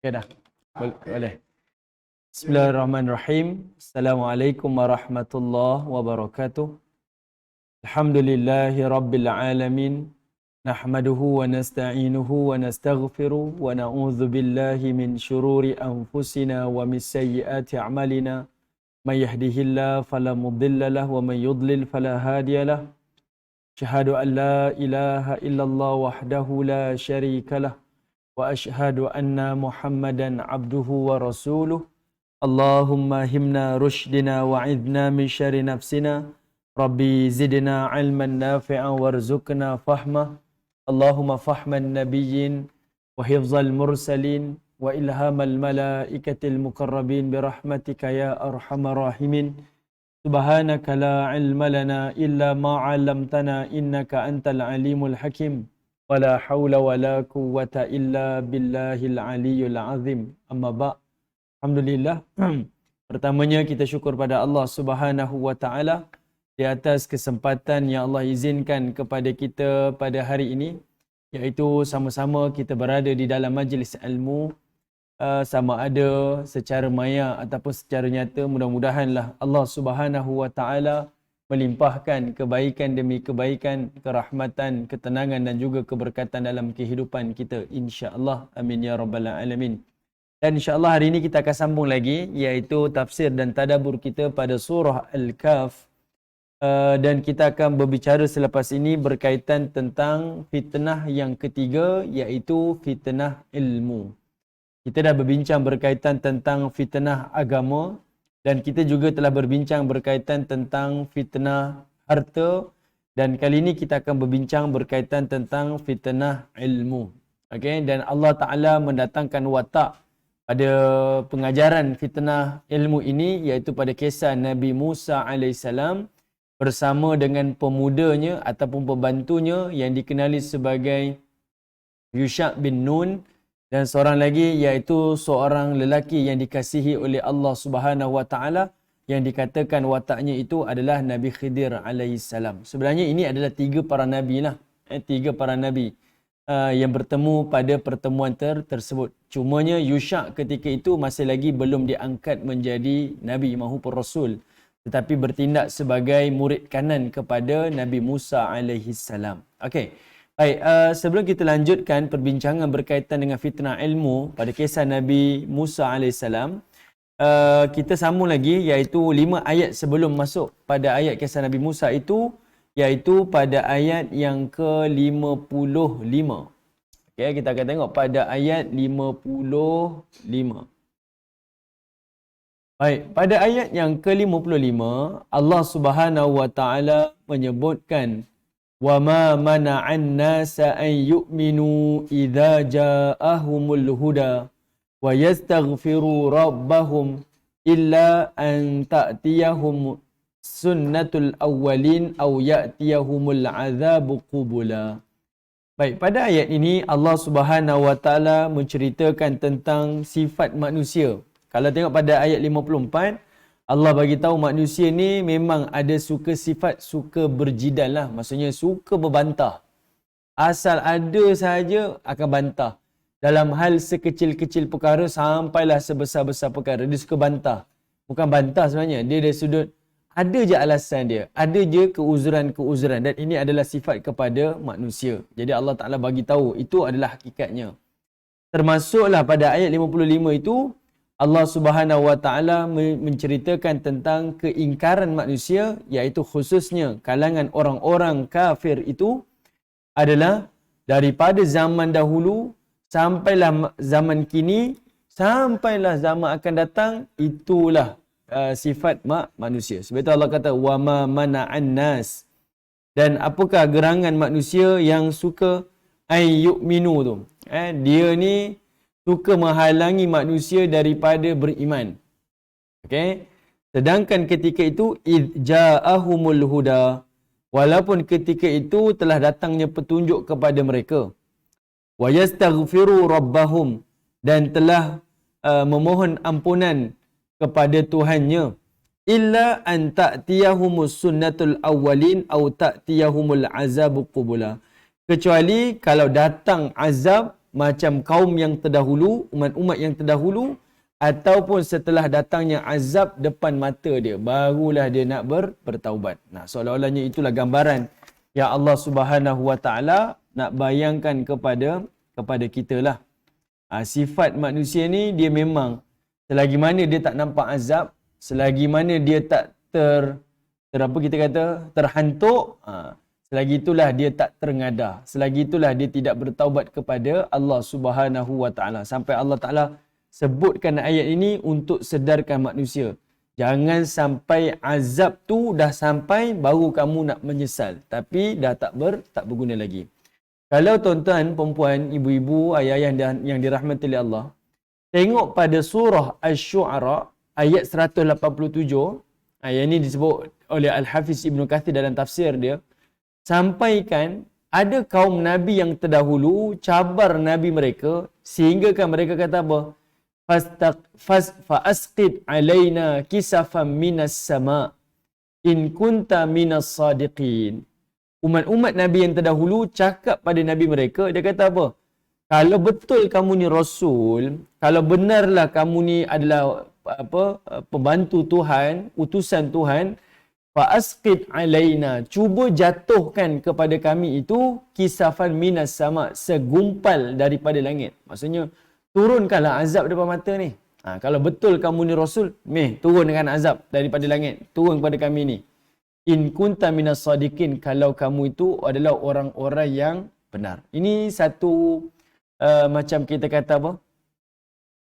Ya dah. Boleh. Bismillahirrahmanirrahim. Assalamualaikum warahmatullahi wabarakatuh. Alhamdulillahi rabbil alamin. Nahmaduhu wa nasta'inuhu wa nastaghfiruh wa na'udzu billahi min syururi anfusina wa min sayyiati a'malina. May yahdihillahu fala mudilla lahu wa may yudlil fala hadiya lahu. Asyhadu an la ilaha illallah wahdahu la syarika lahu. وأشهد أن محمدا عبده ورسوله اللهم همنا رشدنا وعذنا من شر نفسنا ربي زدنا علما نافعا وارزقنا فهمه اللهم فهم النبيين وحفظ المرسلين وإلهام الملائكة المقربين برحمتك يا أرحم الراحمين سبحانك لا علم لنا إلا ما علمتنا إنك أنت العليم الحكيم wala haula wala quwwata illa billahil aliyyil azim. Amma ba'. Alhamdulillah. Pertamanya kita syukur pada Allah Subhanahu wa taala di atas kesempatan yang Allah izinkan kepada kita pada hari ini, iaitu sama-sama kita berada di dalam majlis ilmu, sama ada secara maya ataupun secara nyata. Mudah-mudahanlah Allah Subhanahu wa taala melimpahkan kebaikan demi kebaikan, kerahmatan, ketenangan dan juga keberkatan dalam kehidupan kita, insya-Allah. Amin ya rabbal alamin. Dan insya-Allah hari ini kita akan sambung lagi, iaitu tafsir dan tadabbur kita pada surah Al-Kahf. Dan kita akan berbicara selepas ini berkaitan tentang fitnah yang ketiga, iaitu fitnah ilmu. Kita dah berbincang berkaitan tentang fitnah agama, dan kita juga telah berbincang berkaitan tentang fitnah harta, dan kali ini kita akan berbincang berkaitan tentang fitnah ilmu. Okey, dan Allah Taala mendatangkan watak pada pengajaran fitnah ilmu ini, iaitu pada kisah Nabi Musa alaihissalam bersama dengan pemudanya ataupun pembantunya yang dikenali sebagai Yusha bin Nun, dan seorang lagi iaitu seorang lelaki yang dikasihi oleh Allah Subhanahu wa taala yang dikatakan wataknya itu adalah Nabi Khidir alaihissalam. Sebenarnya ini adalah tiga para nabi lah. Tiga para nabi yang bertemu pada pertemuan tersebut. Cumanya Yusha ketika itu masih lagi belum diangkat menjadi nabi maupun rasul, tetapi bertindak sebagai murid kanan kepada Nabi Musa alaihissalam. Okey. Baik, sebelum kita lanjutkan perbincangan berkaitan dengan fitnah ilmu pada kisah Nabi Musa AS, kita sambung lagi, iaitu 5 ayat sebelum masuk pada ayat kisah Nabi Musa itu, iaitu pada ayat yang ke-55. Okay, kita akan tengok pada ayat 55. Baik, pada ayat yang ke-55, Allah Subhanahu wa taala menyebutkan وَمَا مَنَعَ النَّاسَ أَنْ يُؤْمِنُوا إِذَا جَاءَهُمُ الْهُدَى وَيَسْتَغْفِرُوا رَبَّهُمْ إِلَّا أَنْ تَأْتِيَهُمْ سُنَّةُ الْأَوَّلِينَ أَوْ يَأْتِيَهُمُ الْعَذَابُ قُبُلًا. Baik, pada ayat ini Allah Subhanahu wa taala menceritakan tentang sifat manusia. Kalau tengok pada ayat 54, Allah bagi tahu manusia ni memang ada sifat suka berjidal lah. Maksudnya suka berbantah. Asal ada sahaja akan bantah. Dalam hal sekecil-kecil perkara sampailah sebesar-besar perkara. Dia suka bantah. Bukan bantah sebenarnya. Dia dari sudut ada je alasan dia. Ada je keuzuran-keuzuran. Dan ini adalah sifat kepada manusia. Jadi Allah Ta'ala bagi tahu itu adalah hakikatnya. Termasuklah pada ayat 55 itu, Allah Subhanahu wa taala menceritakan tentang keingkaran manusia, iaitu khususnya kalangan orang-orang kafir itu adalah daripada zaman dahulu sampailah zaman kini, sampailah zaman akan datang, itulah sifat manusia. Sebab itu Allah kata wa ma mana'an nas, dan apakah gerangan manusia yang suka ay yu'minu tu. Dia ni suka menghalangi manusia daripada beriman. Okey. Sedangkan ketika itu id ja'ahumul huda, walaupun ketika itu telah datangnya petunjuk kepada mereka. Wa yastaghfiru rabbahum, dan telah memohon ampunan kepada Tuhannya. Illa an ta'tiyahumus sunnatul awwalin au ta'tiyahumul azabu qubula. Kecuali kalau datang azab macam kaum yang terdahulu, umat-umat yang terdahulu, ataupun setelah datangnya azab depan mata dia, barulah dia nak bertaubat. Nah, seolah-olahnya itulah gambaran yang Allah Subhanahu Wa Taala nak bayangkan kepada kita lah. Sifat manusia ni dia memang selagi mana dia tak nampak azab, selagi mana dia tak apa kita kata, terhantuk, selagi itulah dia tak terengadah, selagi itulah dia tidak bertaubat kepada Allah Subhanahu Wa Taala. Sampai Allah Taala sebutkan ayat ini untuk sedarkan manusia. Jangan sampai azab tu dah sampai baru kamu nak menyesal, tapi dah tak berguna lagi. Kalau tuan-tuan, perempuan, ibu-ibu, ayah-ayah yang dirahmati oleh Allah, tengok pada surah Asy-Syu'ara ayat 187, ayat ini disebut oleh Al-Hafiz Ibn Kathir dalam tafsir dia, sampaikan ada kaum Nabi yang terdahulu cabar Nabi mereka sehinggakan mereka kata apa? Fa'asqid alaina kisafan minas sama in kunta minas sadiqin. Umat-umat Nabi yang terdahulu cakap pada Nabi mereka, dia kata apa? Kalau betul kamu ni Rasul, kalau benarlah kamu ni adalah pembantu Tuhan, utusan Tuhan, fa'asqid alaina, cuba jatuhkan kepada kami itu kisafan minas sama, segumpal daripada langit. Maksudnya, turunkanlah azab depan mata ni. Kalau betul kamu ni Rasul, turunkan azab daripada langit, turun kepada kami ni. In kunta minas sadiqin, kalau kamu itu adalah orang-orang yang benar. Ini satu macam kita kata apa?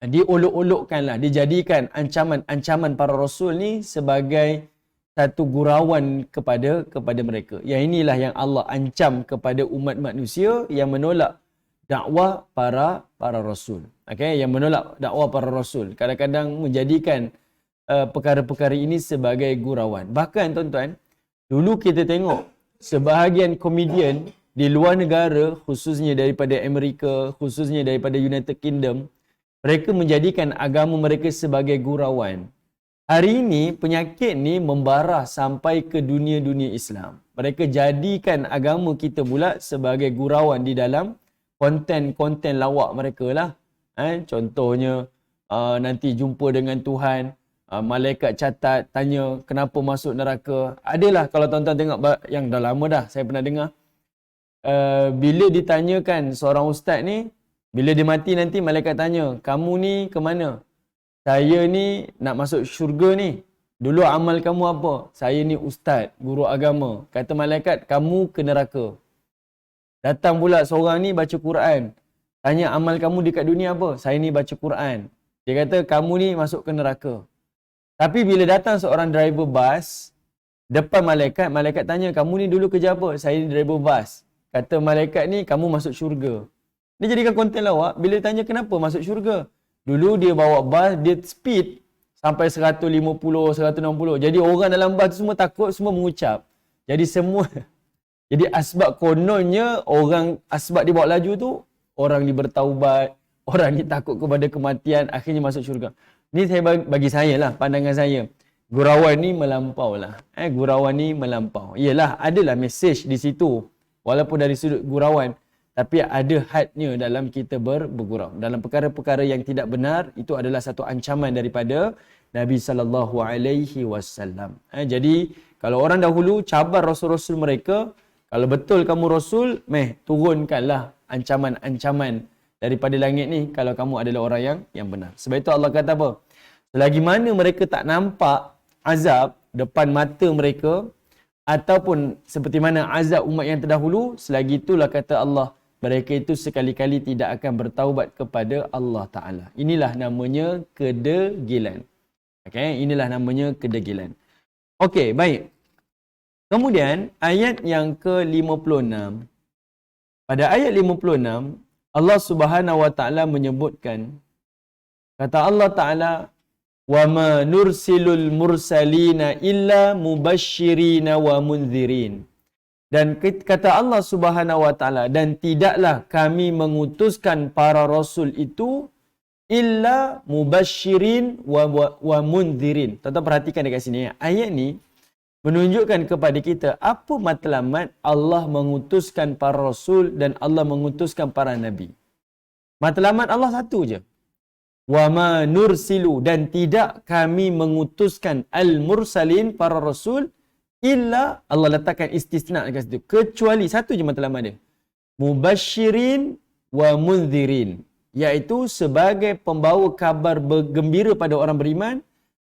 Diolok-olokkanlah, dijadikan ancaman para Rasul ni sebagai satu gurauan kepada mereka. Yang inilah yang Allah ancam kepada umat manusia yang menolak dakwah para Rasul. Okay? Yang menolak dakwah para Rasul. Kadang-kadang menjadikan perkara-perkara ini sebagai gurauan. Bahkan tuan-tuan, dulu kita tengok sebahagian komedian di luar negara, khususnya daripada Amerika, khususnya daripada United Kingdom, mereka menjadikan agama mereka sebagai gurauan. Hari ini penyakit ni membarah sampai ke dunia-dunia Islam. Mereka jadikan agama kita pula sebagai gurauan di dalam konten-konten lawak mereka lah. Contohnya, nanti jumpa dengan Tuhan, malaikat catat, tanya kenapa masuk neraka. Adalah kalau tuan-tuan tengok yang dah lama dah saya pernah dengar. Bila ditanyakan seorang ustaz ni, bila dia mati nanti malaikat tanya, kamu ni ke mana? Saya ni nak masuk syurga ni. Dulu amal kamu apa? Saya ni ustaz, guru agama. Kata malaikat, kamu ke neraka. Datang pula seorang ni baca Quran. Tanya amal kamu dekat dunia apa? Saya ni baca Quran. Dia kata kamu ni masuk ke neraka. Tapi bila datang seorang driver bas depan malaikat, malaikat tanya kamu ni dulu kerja apa? Saya ni driver bas. Kata malaikat ni kamu masuk syurga. Dia jadikan konten lawak. Bila tanya kenapa masuk syurga? Dulu dia bawa bas, dia speed sampai 150, 160. Jadi orang dalam bas tu semua takut, semua mengucap. Jadi asbab kononnya orang asbab dia bawa laju tu, orang ni bertaubat, orang ni takut kepada kematian, akhirnya masuk syurga. Ni saya bagi saya lah, pandangan saya. Gurauan ni melampau lah. Gurauan ni melampau. Yelah, adalah mesej di situ. Walaupun dari sudut gurauan, tapi ada hadnya dalam kita bergurau. Dalam perkara-perkara yang tidak benar, itu adalah satu ancaman daripada Nabi SAW. Jadi, kalau orang dahulu cabar Rasul-Rasul mereka, kalau betul kamu Rasul, turunkanlah ancaman-ancaman daripada langit ni kalau kamu adalah orang yang benar. Sebab itu Allah kata apa? Selagi mana mereka tak nampak azab depan mata mereka, ataupun seperti mana azab umat yang terdahulu, selagi itulah kata Allah, mereka itu sekali-kali tidak akan bertaubat kepada Allah Ta'ala. Inilah namanya kedegilan. Okay? Inilah namanya kedegilan. Okey, baik. Kemudian, ayat yang ke-56. Pada ayat 56, Allah Subhanahu Wa Ta'ala menyebutkan, kata Allah Ta'ala, وَمَا نُرْسِلُ الْمُرْسَلِينَ إِلَّا مُبَشِّرِينَ وَمُنْذِرِينَ. Dan kata Allah Subhanahu Wa Ta'ala, dan tidaklah kami mengutuskan para rasul itu illa mubashirin wa munzirin. Tuan-tuan perhatikan dekat sini. Ayat ni menunjukkan kepada kita apa matlamat Allah mengutuskan para rasul dan Allah mengutuskan para nabi. Matlamat Allah satu je. Wa ma nursilu, dan tidak kami mengutuskan al-mursalin, para rasul, illa, Allah letakkan istisna dekat situ, kecuali satu je matlamat dia. Mubashirin wa munzirin, iaitu sebagai pembawa kabar bergembira pada orang beriman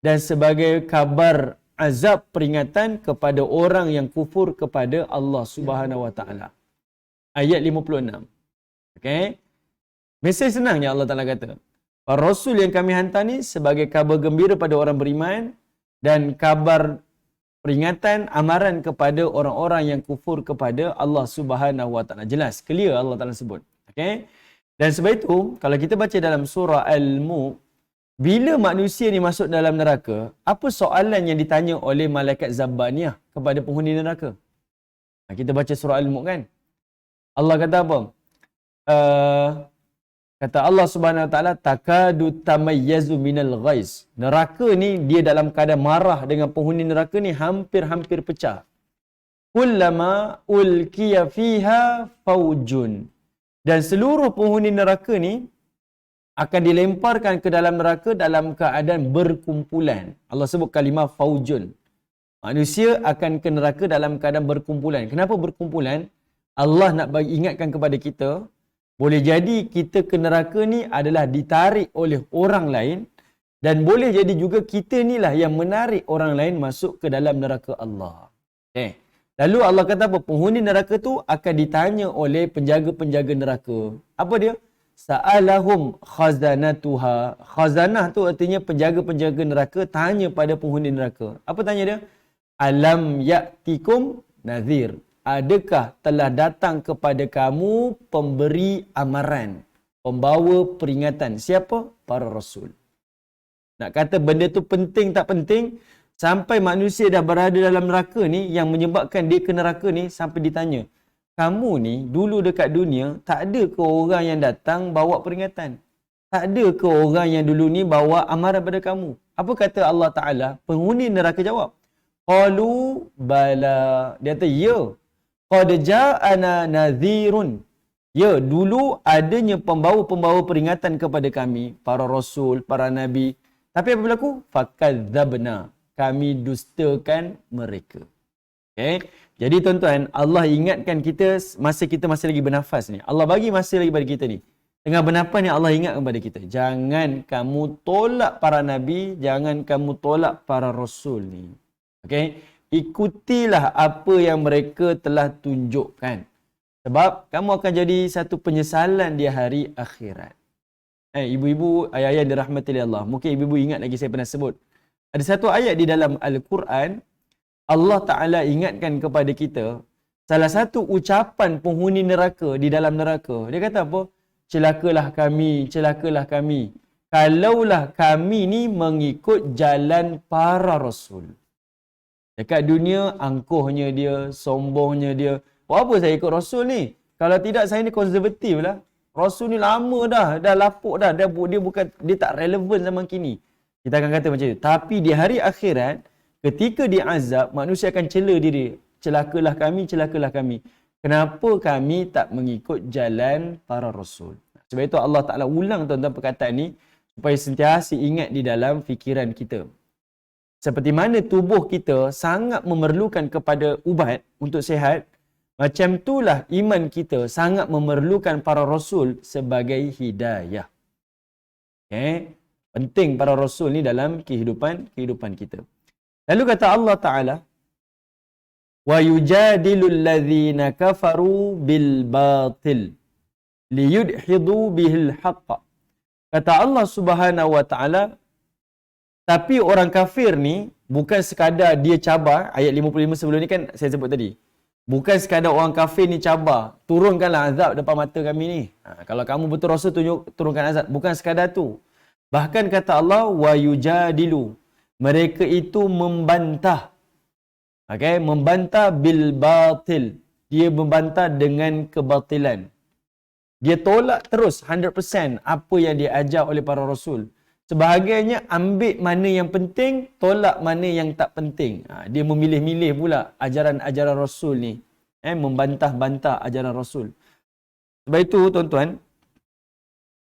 dan sebagai kabar azab peringatan kepada orang yang kufur kepada Allah Subhanahu wa taala. Ayat 56. Okey. Mesej senangnya Allah Taala kata, para rasul yang kami hantar ni sebagai kabar gembira pada orang beriman dan kabar peringatan amaran kepada orang-orang yang kufur kepada Allah Subhanahu wa taala. Jelas, clear Allah Taala sebut. Okey. Dan sebab itu, kalau kita baca dalam surah Al-Mulk, bila manusia ni masuk dalam neraka, apa soalan yang ditanya oleh malaikat Zabbaniyah kepada penghuni neraka? Kita baca surah Al-Mulk kan? Allah kata apa? Kata Allah Subhanahu wa taala, takadu tamayyazu minal ghaiz. Neraka ni dia dalam keadaan marah dengan penghuni neraka ni, hampir-hampir pecah. Kullama ulqiya fiha faujun. Dan seluruh penghuni neraka ni akan dilemparkan ke dalam neraka dalam keadaan berkumpulan. Allah sebut kalimah faujun. Manusia akan ke neraka dalam keadaan berkumpulan. Kenapa berkumpulan? Allah nak bagi ingatkan kepada kita, boleh jadi kita ke neraka ni adalah ditarik oleh orang lain, dan boleh jadi juga kita ni lah yang menarik orang lain masuk ke dalam neraka Allah. Lalu Allah kata apa? Penghuni neraka tu akan ditanya oleh penjaga-penjaga neraka. Apa dia? Sa'alahum khazanatuha. Khazanah tu artinya penjaga-penjaga neraka tanya pada penghuni neraka. Apa tanya dia? Alam ya'tikum nadhir. Adakah telah datang kepada kamu pemberi amaran, pembawa peringatan? Siapa? Para rasul. Nak kata benda tu penting tak penting, sampai manusia dah berada dalam neraka ni, yang menyebabkan dia ke neraka ni, sampai ditanya, kamu ni dulu dekat dunia, tak ada ke orang yang datang bawa peringatan? Tak ada ke orang yang dulu ni bawa amaran pada kamu? Apa kata Allah Ta'ala? Penghuni neraka jawab, qalu bala. Dia kata, ya, qad ja'ana nadhirun. Ya, dulu adanya pembawa-pembawa peringatan kepada kami, para rasul, para nabi. Tapi apa berlaku? Fakadzabna. Kami dustakan mereka. Okay? Jadi tuan-tuan, Allah ingatkan kita masa kita masih lagi bernafas ni. Allah bagi masa lagi pada kita ni. Tengah bernafas ni Allah ingat kepada kita. Jangan kamu tolak para nabi, jangan kamu tolak para rasul ni. Okay? Ikutilah apa yang mereka telah tunjukkan. Sebab kamu akan jadi satu penyesalan di hari akhirat. Ibu-ibu, ayah-ayah yang dirahmati oleh Allah. Mungkin ibu-ibu ingat lagi saya pernah sebut. Ada satu ayat di dalam Al-Quran, Allah Ta'ala ingatkan kepada kita, salah satu ucapan penghuni neraka di dalam neraka. Dia kata apa? Celakalah kami, celakalah kami. Kalaulah kami ni mengikut jalan para rasul. Dekat dunia, angkuhnya dia, sombongnya dia. Buat apa saya ikut rasul ni? Kalau tidak, saya ni konservatif lah. Rasul ni lama dah lapuk dah. Dia tak relevan zaman kini. Kita akan kata macam itu. Tapi di hari akhirat, ketika diazab, manusia akan cela diri. Celakalah kami, celakalah kami. Kenapa kami tak mengikut jalan para rasul? Sebab itu Allah Ta'ala ulang tuan-tuan perkataan ni, supaya sentiasa ingat di dalam fikiran kita. Seperti mana tubuh kita sangat memerlukan kepada ubat untuk sihat, macam itulah iman kita sangat memerlukan para rasul sebagai hidayah. Okay? Penting para rasul ni dalam kehidupan kita. Lalu kata Allah Ta'ala, wa yujadilul ladzina kafaru bil batil liyudhidu bihil haqq. Kata Allah Subhanahu wa Ta'ala, tapi orang kafir ni bukan sekadar dia cabar, ayat 55 sebelum ni kan saya sebut tadi. Bukan sekadar orang kafir ni cabar, turunkanlah azab depan mata kami ni. Kalau kamu betul rasul, turunkan azab. Bukan sekadar tu. Bahkan kata Allah, wa yujadilu. Mereka itu membantah. Okay? Membantah bil batil. Dia membantah dengan kebatilan. Dia tolak terus 100% apa yang diajar oleh para rasul. Sebahagiannya ambil mana yang penting, tolak mana yang tak penting. Dia memilih-milih pula ajaran-ajaran rasul ni. Membantah-bantah ajaran rasul. Sebab itu tuan-tuan,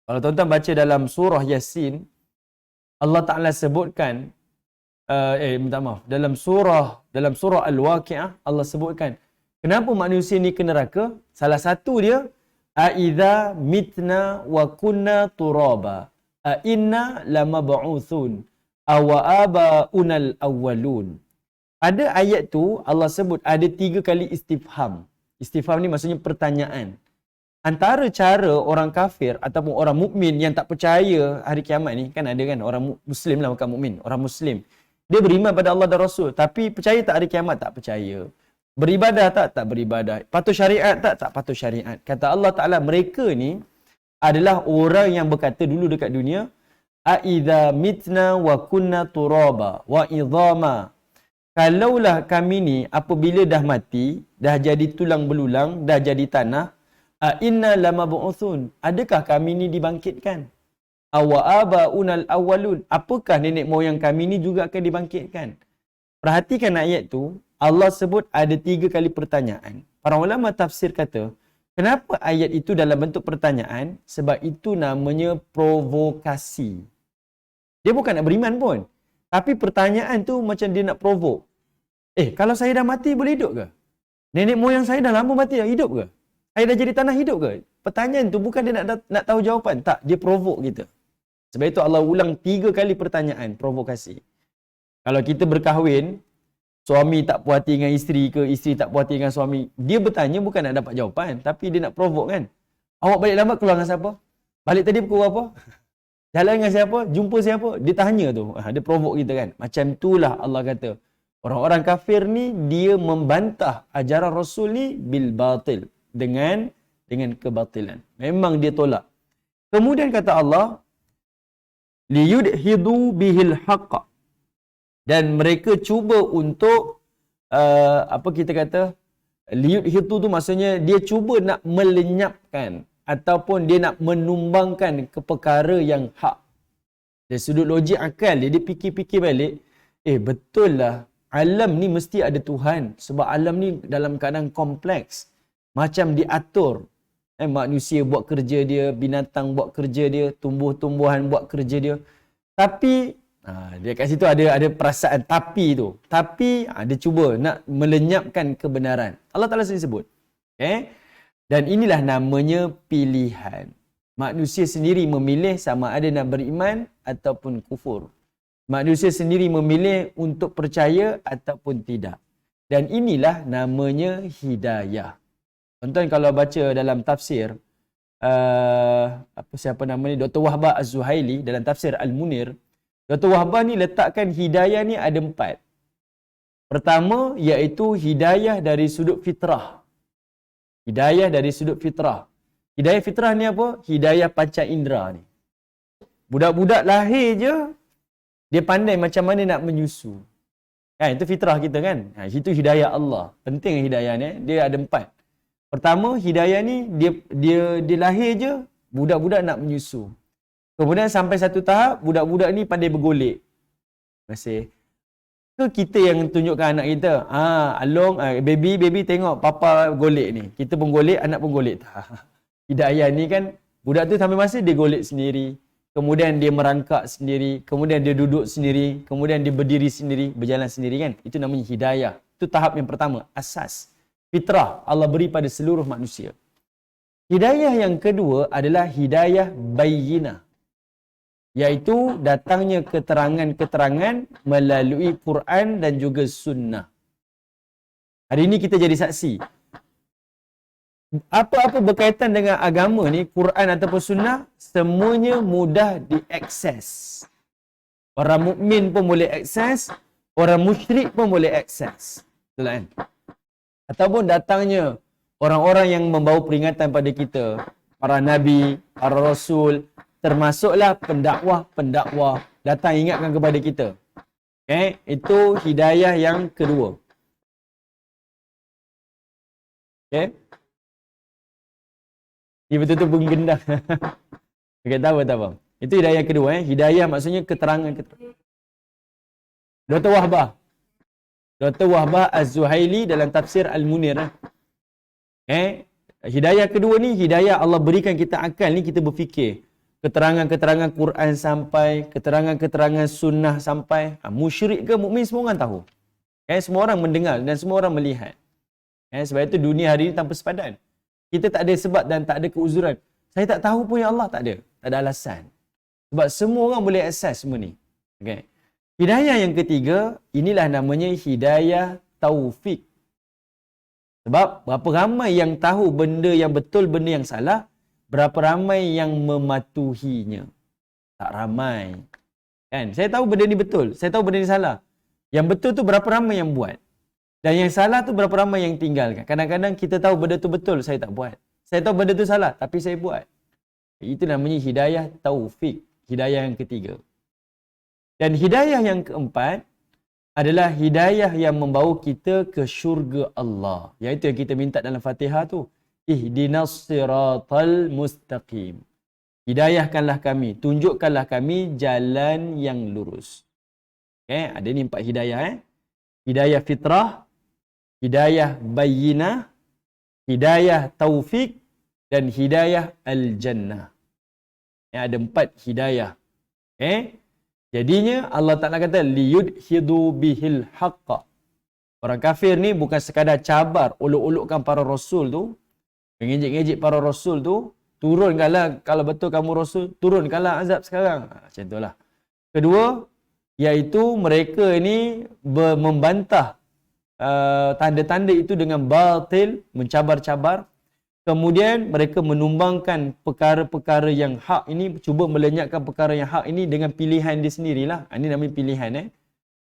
Kalau tuan-tuan baca dalam surah Yasin, Allah Ta'ala sebutkan, minta maaf, dalam surah Al-Waqi'ah, Allah sebutkan, kenapa manusia ni ke neraka? Salah satu dia, Aidza mitna wa kunna turaba, a inna lamab'utsun, aw abaunal awwalun. Pada ayat tu, Allah sebut ada 3 kali istifham. Istifham ni maksudnya pertanyaan. Antara cara orang kafir ataupun orang mukmin yang tak percaya hari kiamat ni, kan ada kan orang Muslim lah, bukan mukmin, orang Muslim. Dia beriman pada Allah dan Rasul, tapi percaya tak hari kiamat? Tak percaya. Beribadah tak? Tak beribadah. Patuh syariat tak? Tak patuh syariat. Kata Allah Ta'ala, mereka ni adalah orang yang berkata dulu dekat dunia, Aidza mitna wa kunna turaba wa idhama. Kalaulah kami ni apabila dah mati, dah jadi tulang belulang, dah jadi tanah, inna lamab'utsun, adakah kami ni dibangkitkan? Aw abaunal awwalun, apakah nenek moyang kami ni juga akan dibangkitkan? Perhatikan ayat tu, Allah sebut ada 3 kali pertanyaan. Para ulama tafsir kata, kenapa ayat itu dalam bentuk pertanyaan? Sebab itu namanya provokasi. Dia bukan nak beriman pun, tapi pertanyaan tu macam dia nak provoke. Kalau saya dah mati boleh hidup ke? Nenek moyang saya dah lama mati, dah hidup ke? Saya dah jadi tanah, hidup ke? Pertanyaan tu bukan dia nak tahu jawapan. Tak, dia provoke kita. Sebab itu Allah ulang 3 kali pertanyaan, provokasi. Kalau kita berkahwin, suami tak puas hati dengan isteri ke, isteri tak puas hati dengan suami, dia bertanya bukan nak dapat jawapan, tapi dia nak provoke kan. Awak balik lambat keluar dengan siapa? Balik tadi pukul apa? Jalan dengan siapa? Jumpa siapa? Dia tanya tu. Dia provoke kita kan. Macam itulah Allah kata, orang-orang kafir ni dia membantah ajaran Rasul ni bil batil, dengan kebatilan. Memang dia tolak. Kemudian kata Allah, liyudhidu bihil haqq, dan mereka cuba untuk apa kita kata, liyudhidu tu maksudnya dia cuba nak melenyapkan ataupun dia nak menumbangkan ke perkara yang hak. Dari sudut logik akal dia fikir-fikir balik, betul lah alam ni mesti ada Tuhan, sebab alam ni dalam keadaan kompleks, macam diatur. Manusia buat kerja dia, binatang buat kerja dia, tumbuh-tumbuhan buat kerja dia. Tapi dia kat situ ada perasaan tapi tu. Tapi dia cuba nak melenyapkan kebenaran. Allah Ta'ala sendiri sebut. Dan inilah namanya pilihan. Manusia sendiri memilih sama ada nak beriman ataupun kufur. Manusia sendiri memilih untuk percaya ataupun tidak. Dan inilah namanya hidayah. Tuan-tuan kalau baca dalam tafsir, siapa nama ni, Dr. Wahbah Az-Zuhaili dalam tafsir Al-Munir, Dr. Wahbah ni letakkan hidayah ni ada 4. Pertama iaitu hidayah dari sudut fitrah. Hidayah dari sudut fitrah. Hidayah fitrah ni apa? Hidayah panca indera ni. Budak-budak lahir je, dia pandai macam mana nak menyusu. Kan, itu fitrah kita kan. Itu hidayah Allah. Penting hidayah ni. Dia ada 4. Pertama, hidayah ni dia lahir je, budak-budak nak menyusu. Kemudian sampai satu tahap, budak-budak ni pandai bergolek. Masih. Ke kita yang tunjukkan anak kita, Along, baby tengok papa golek ni. Kita pun golek, anak pun golek. Hidayah ni kan, budak tu sampai masa dia golek sendiri. Kemudian dia merangkak sendiri. Kemudian dia duduk sendiri. Kemudian dia berdiri sendiri, berjalan sendiri kan. Itu namanya hidayah. Itu tahap yang pertama, asas. Fitrah Allah beri pada seluruh manusia. Hidayah yang kedua adalah hidayah bayyinah, iaitu datangnya keterangan-keterangan melalui Quran dan juga sunnah. Hari ini kita jadi saksi. Apa-apa berkaitan dengan agama ni, Quran ataupun sunnah, semuanya mudah diakses. Orang mukmin pun boleh akses, orang musyrik pun boleh akses. Betul kan? Ataupun datangnya orang-orang yang membawa peringatan pada kita, para nabi, para rasul, termasuklah pendakwah-pendakwah datang ingatkan kepada kita. Itu hidayah yang kedua. Dia betul-betul menggendang. Okay, tahu tak apa? Itu hidayah yang kedua. Hidayah maksudnya keterangan. Dr. Wahbah Az-Zuhaili dalam tafsir Al-Munir. Hidayah kedua ni, hidayah Allah berikan kita akal ni, kita berfikir. keterangan-keterangan Quran sampai, keterangan-keterangan sunnah sampai, musyrik ke mukmin semua orang tahu. Semua orang mendengar dan semua orang melihat. Sebab itu dunia hari ini tanpa sepadan. Kita tak ada sebab dan tak ada keuzuran. Saya tak tahu pun ya Allah, tak ada. Tak ada alasan. Sebab semua orang boleh akses semua ni. Okay. Hidayah yang ketiga, inilah namanya hidayah taufik. Sebab berapa ramai yang tahu benda yang betul, benda yang salah, berapa ramai yang mematuhinya. Tak ramai. Kan? Saya tahu benda ni betul, saya tahu benda ni salah. Yang betul tu berapa ramai yang buat. Dan yang salah tu berapa ramai yang tinggalkan. Kadang-kadang kita tahu benda tu betul, saya tak buat. Saya tahu benda tu salah, tapi saya buat. Itu namanya hidayah taufik. Hidayah yang ketiga. Dan hidayah yang keempat adalah hidayah yang membawa kita ke syurga Allah. Iaitu yang kita minta dalam Fatihah tu. Ihdinas siratal mustaqim. Hidayahkanlah kami, tunjukkanlah kami jalan yang lurus. Ada ni 4 hidayah. Hidayah fitrah, hidayah bayyinah, hidayah taufik dan hidayah al-jannah. Ada 4 hidayah. Jadinya Allah Ta'ala kata liyudhidu bihil haqqa. Orang kafir ni bukan sekadar cabar, olok-olokkan para rasul tu, mengejek-ngejek para rasul tu, turunkanlah kalau betul kamu rasul, turunkanlah azab sekarang. Macam itulah. Kedua, iaitu mereka ni membantah tanda-tanda itu dengan batil, mencabar-cabar. Kemudian mereka menumbangkan perkara-perkara yang hak ini, cuba melenyapkan perkara yang hak ini dengan pilihan dia sendirilah. Ini namanya pilihan.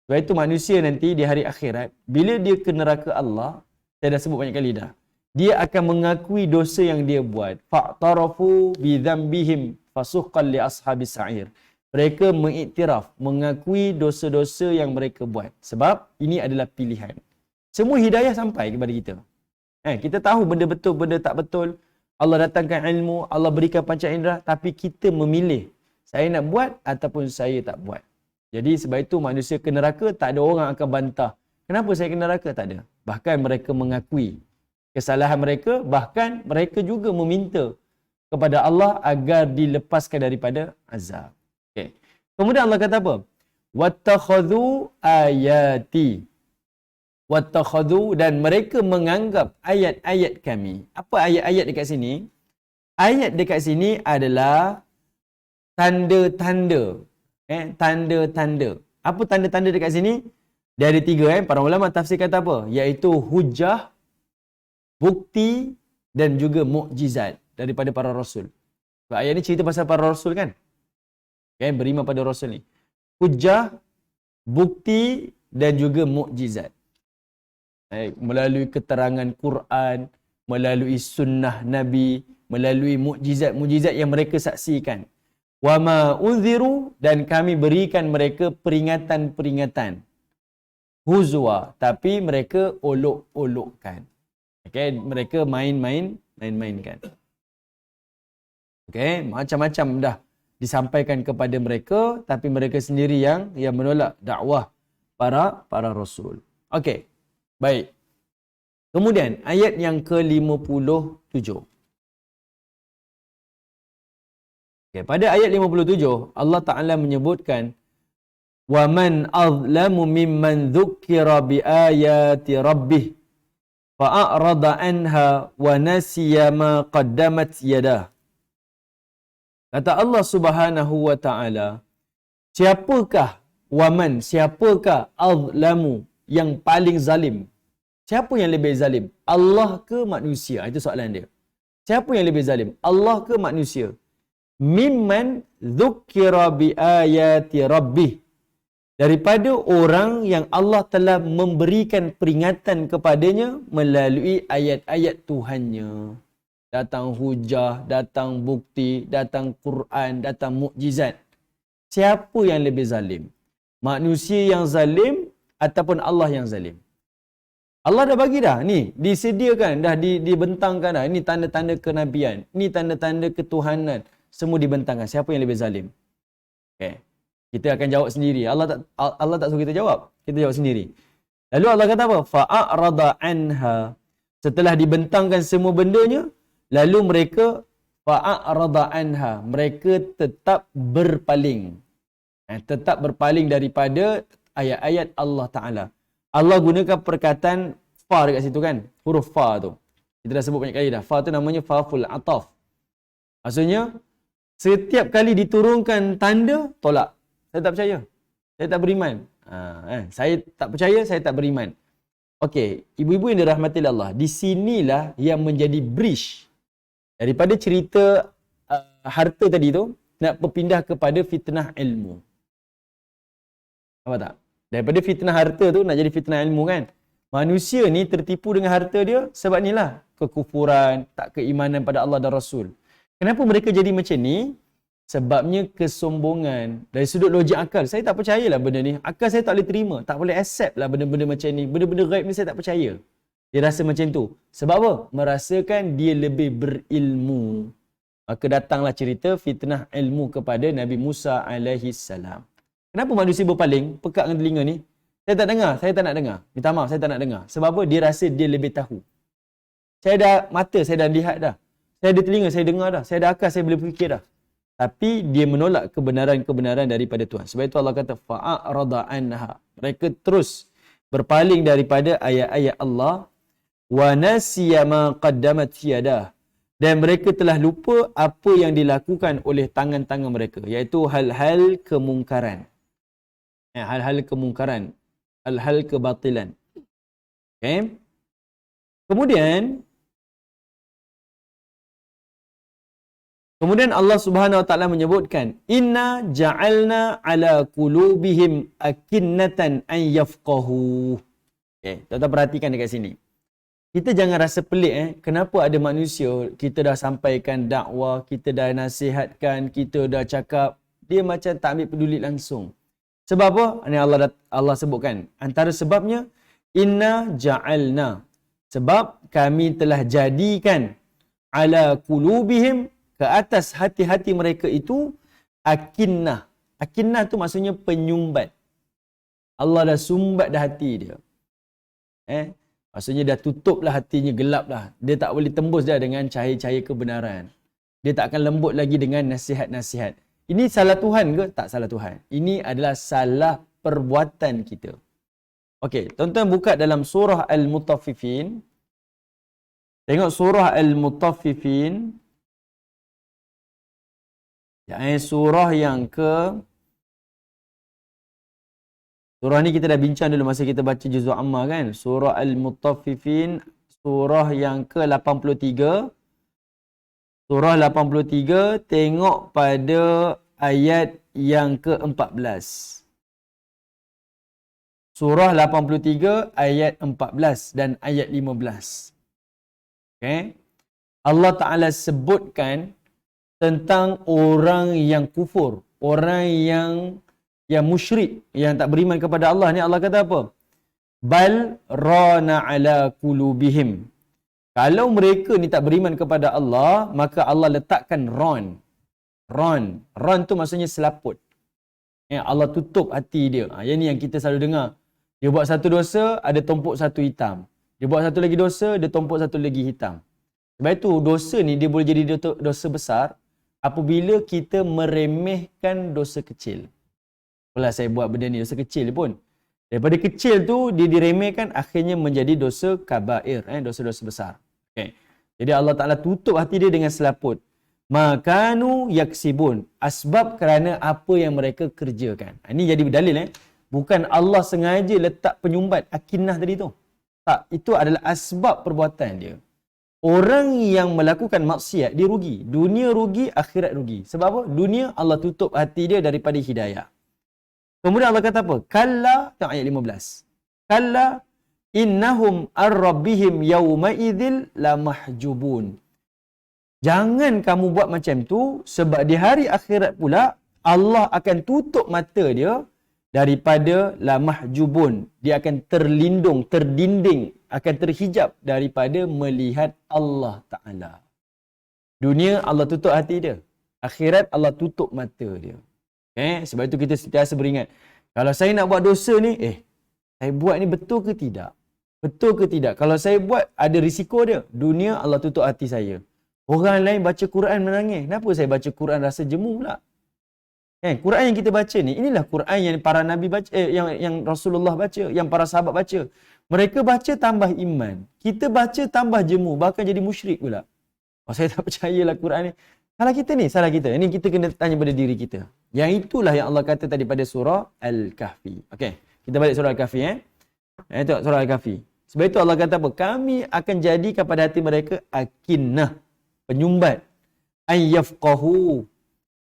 Sebab itu manusia nanti di hari akhirat, bila dia ke neraka Allah, saya dah sebut banyak kali dah, dia akan mengakui dosa yang dia buat. Fa'tarafu bidzambihim fasuqqan li ashabis sa'ir. Mereka mengiktiraf, mengakui dosa-dosa yang mereka buat. Sebab ini adalah pilihan. Semua hidayah sampai kepada kita. Kita tahu benda betul, benda tak betul. Allah datangkan ilmu, Allah berikan panca indera, tapi kita memilih saya nak buat ataupun saya tak buat. Jadi sebab itu manusia ke neraka, tak ada orang akan bantah. Kenapa saya ke neraka? Tak ada. Bahkan mereka mengakui kesalahan mereka, bahkan mereka juga meminta kepada Allah agar dilepaskan daripada azab. Okay. Kemudian Allah kata apa? Wattakhadhu ayati. Wattakhadhu, dan mereka menganggap ayat-ayat kami. Apa ayat-ayat dekat sini? Ayat dekat sini adalah tanda-tanda. Tanda-tanda. Apa tanda-tanda dekat sini? Dia ada 3. Para ulama tafsir kata apa? Iaitu hujah, bukti dan juga mukjizat daripada para rasul. Sebab ayat ni cerita pasal para rasul kan? Beriman pada rasul ni. Hujah, bukti dan juga mukjizat. Melalui keterangan Quran, melalui sunnah Nabi, melalui mukjizat-mukjizat yang mereka saksikan. Wa ma unziru, dan kami berikan mereka peringatan-peringatan. Huzwa, tapi mereka olok-olokkan. Mereka main-mainkan. Macam-macam dah disampaikan kepada mereka, tapi mereka sendiri yang menolak dakwah para rasul. Baik. Kemudian ayat yang ke-57. Pada ayat 57 Allah Ta'ala menyebutkan wa man azlamu mimman dzukira biayati rabbih fa'arada anha wa nasiya ma qaddamat yadah. Kata Allah Subhanahu wa Ta'ala, siapakah azlamu yang paling zalim? Siapa yang lebih zalim? Allah ke manusia? Itu soalan dia. Siapa yang lebih zalim? Allah ke manusia? Mimman dzukira biayati rabbih, daripada orang yang Allah telah memberikan peringatan kepadanya melalui ayat-ayat Tuhannya. Datang hujah, datang bukti, datang Quran, datang mukjizat. Siapa yang lebih zalim? Manusia yang zalim ataupun Allah yang zalim? Allah dah bagi dah. Ni, disediakan dah, dibentangkan dah. Ini tanda-tanda kenabian. Ini tanda-tanda ketuhanan. Semua dibentangkan. Siapa yang lebih zalim? Kita akan jawab sendiri. Allah tak suruh kita jawab. Kita jawab sendiri. Lalu Allah kata apa? Fa'arada anha. Setelah dibentangkan semua bendanya, lalu mereka fa'arada anha, mereka tetap berpaling. Tetap berpaling daripada ayat-ayat Allah Ta'ala. Allah gunakan perkataan fa dekat situ kan. Huruf fa tu. Kita dah sebut banyak kali dah. Fa tu namanya fa'ful ataf. Maksudnya, setiap kali diturunkan tanda, tolak. Saya tak percaya. Saya tak beriman. Saya tak percaya, saya tak beriman. Okey, ibu-ibu yang dirahmati Allah, di sinilah yang menjadi bridge daripada cerita harta tadi tu, nak berpindah kepada fitnah ilmu. Apa tak? Daripada fitnah harta tu nak jadi fitnah ilmu kan? Manusia ni tertipu dengan harta dia sebab inilah kekufuran, tak keimanan pada Allah dan Rasul. Kenapa mereka jadi macam ni? Sebabnya kesombongan. Dari sudut logik akal, saya tak percayalah benda ni. Akal saya tak boleh terima, tak boleh accept lah benda-benda macam ni. Benda-benda gaib ni saya tak percaya. Dia rasa macam tu. Sebab apa? Merasakan dia lebih berilmu. Maka datanglah cerita fitnah ilmu kepada Nabi Musa alaihi salam. Kenapa manusia berpaling, pekat dengan telinga ni? Saya tak dengar, saya tak nak dengar. Minta maaf, saya tak nak dengar. Sebab apa? Dia rasa dia lebih tahu. Saya dah mata, saya dah lihat dah. Saya ada telinga, saya dengar dah. Saya ada akal, saya boleh fikir dah. Tapi dia menolak kebenaran-kebenaran daripada Tuhan. Sebab itu Allah kata fa'arada anha. Mereka terus berpaling daripada ayat-ayat Allah. Wa nasiya ma qaddamat yadah. Dan mereka telah lupa apa yang dilakukan oleh tangan-tangan mereka, iaitu hal-hal kemungkaran. Hal-hal kemungkaran, hal-hal kebatilan. Okay? Kemudian Allah Subhanahu Wa Taala menyebutkan, Inna ja'alna ala qulubihim akinnatan an yafqahu. Okay, tuan-tuan perhatikan dekat sini. Kita jangan rasa pelik kenapa ada manusia, kita dah sampaikan dakwah, kita dah nasihatkan, kita dah cakap, dia macam tak ambil peduli langsung. Sebab apa? Ini Allah sebutkan. Antara sebabnya, Inna ja'alna. Sebab kami telah jadikan ala qulubihim, ke atas hati-hati mereka itu, akinnah. Akinnah tu maksudnya penyumbat. Allah dah sumbat dah hati dia. Maksudnya dah tutuplah hatinya, gelap lah. Dia tak boleh tembus dah dengan cahaya-cahaya kebenaran. Dia tak akan lembut lagi dengan nasihat-nasihat. Ini salah Tuhan ke? Tak salah Tuhan. Ini adalah salah perbuatan kita. Okey, tuan-tuan buka dalam surah Al-Mutaffifin. Tengok surah Al-Mutaffifin. Surah yang ke... Surah ni kita dah bincang dulu masa kita baca Juzul Amma kan. Surah Al-Mutaffifin, surah yang ke-83. Surah 83, tengok pada ayat yang ke-14. Surah 83, ayat 14 dan ayat 15. Okay. Allah Ta'ala sebutkan tentang orang yang kufur, orang yang musyrik, yang tak beriman kepada Allah ni. Allah kata apa? Bal rana ala qulubihim. Kalau mereka ni tak beriman kepada Allah, maka Allah letakkan ron. Ron tu maksudnya selaput. Allah tutup hati dia. Yang ni yang kita selalu dengar. Dia buat satu dosa, ada tumpuk satu hitam. Dia buat satu lagi dosa, dia tumpuk satu lagi hitam. Sebab itu dosa ni dia boleh jadi dosa besar apabila kita meremehkan dosa kecil. Kalau saya buat benda ni dosa kecil pun, daripada kecil tu dia diremehkan, akhirnya menjadi dosa kabair, dosa-dosa besar. Okay. Jadi Allah Ta'ala tutup hati dia dengan selaput. Makanu yaksibun, asbab kerana apa yang mereka kerjakan. Ini jadi dalil. Bukan Allah sengaja letak penyumbat akinnah tadi tu. Tak, itu adalah asbab perbuatan dia. Orang yang melakukan maksiat, dia rugi. Dunia rugi, akhirat rugi. Sebab apa? Dunia Allah tutup hati dia daripada hidayah. Kemudian Allah kata apa? Kalla, tengok ayat 15. Kalla innahum ar-rabbihim yawma idzil lamahjubun. Jangan kamu buat macam tu, sebab di hari akhirat pula Allah akan tutup mata dia daripada lamahjubun. Dia akan terlindung, terdinding, akan terhijab daripada melihat Allah Ta'ala. Dunia Allah tutup hati dia. Akhirat Allah tutup mata dia. Sebab itu kita sentiasa beringat, kalau saya nak buat dosa ni, saya buat ni betul ke tidak? Betul ke tidak? Kalau saya buat, ada risiko dia. Dunia Allah tutup hati saya. Orang lain baca Quran menangis. Kenapa saya baca Quran rasa jemu pula? Quran yang kita baca ni, inilah Quran yang para Nabi baca, yang Rasulullah baca, yang para sahabat baca. Mereka baca tambah iman. Kita baca tambah jemu, bahkan jadi musyrik pula. Saya tak percayalah Quran ni. Salah kita ni, salah kita. Ini kita kena tanya pada diri kita. Yang itulah yang Allah kata tadi pada surah Al-Kahfi. Okey, kita balik surah Al-Kahfi. Tengok surah Al-Kahfi. Sebab itu Allah kata apa? Kami akan jadikan pada hati mereka akinnah, penyumbat, ayyafqahu,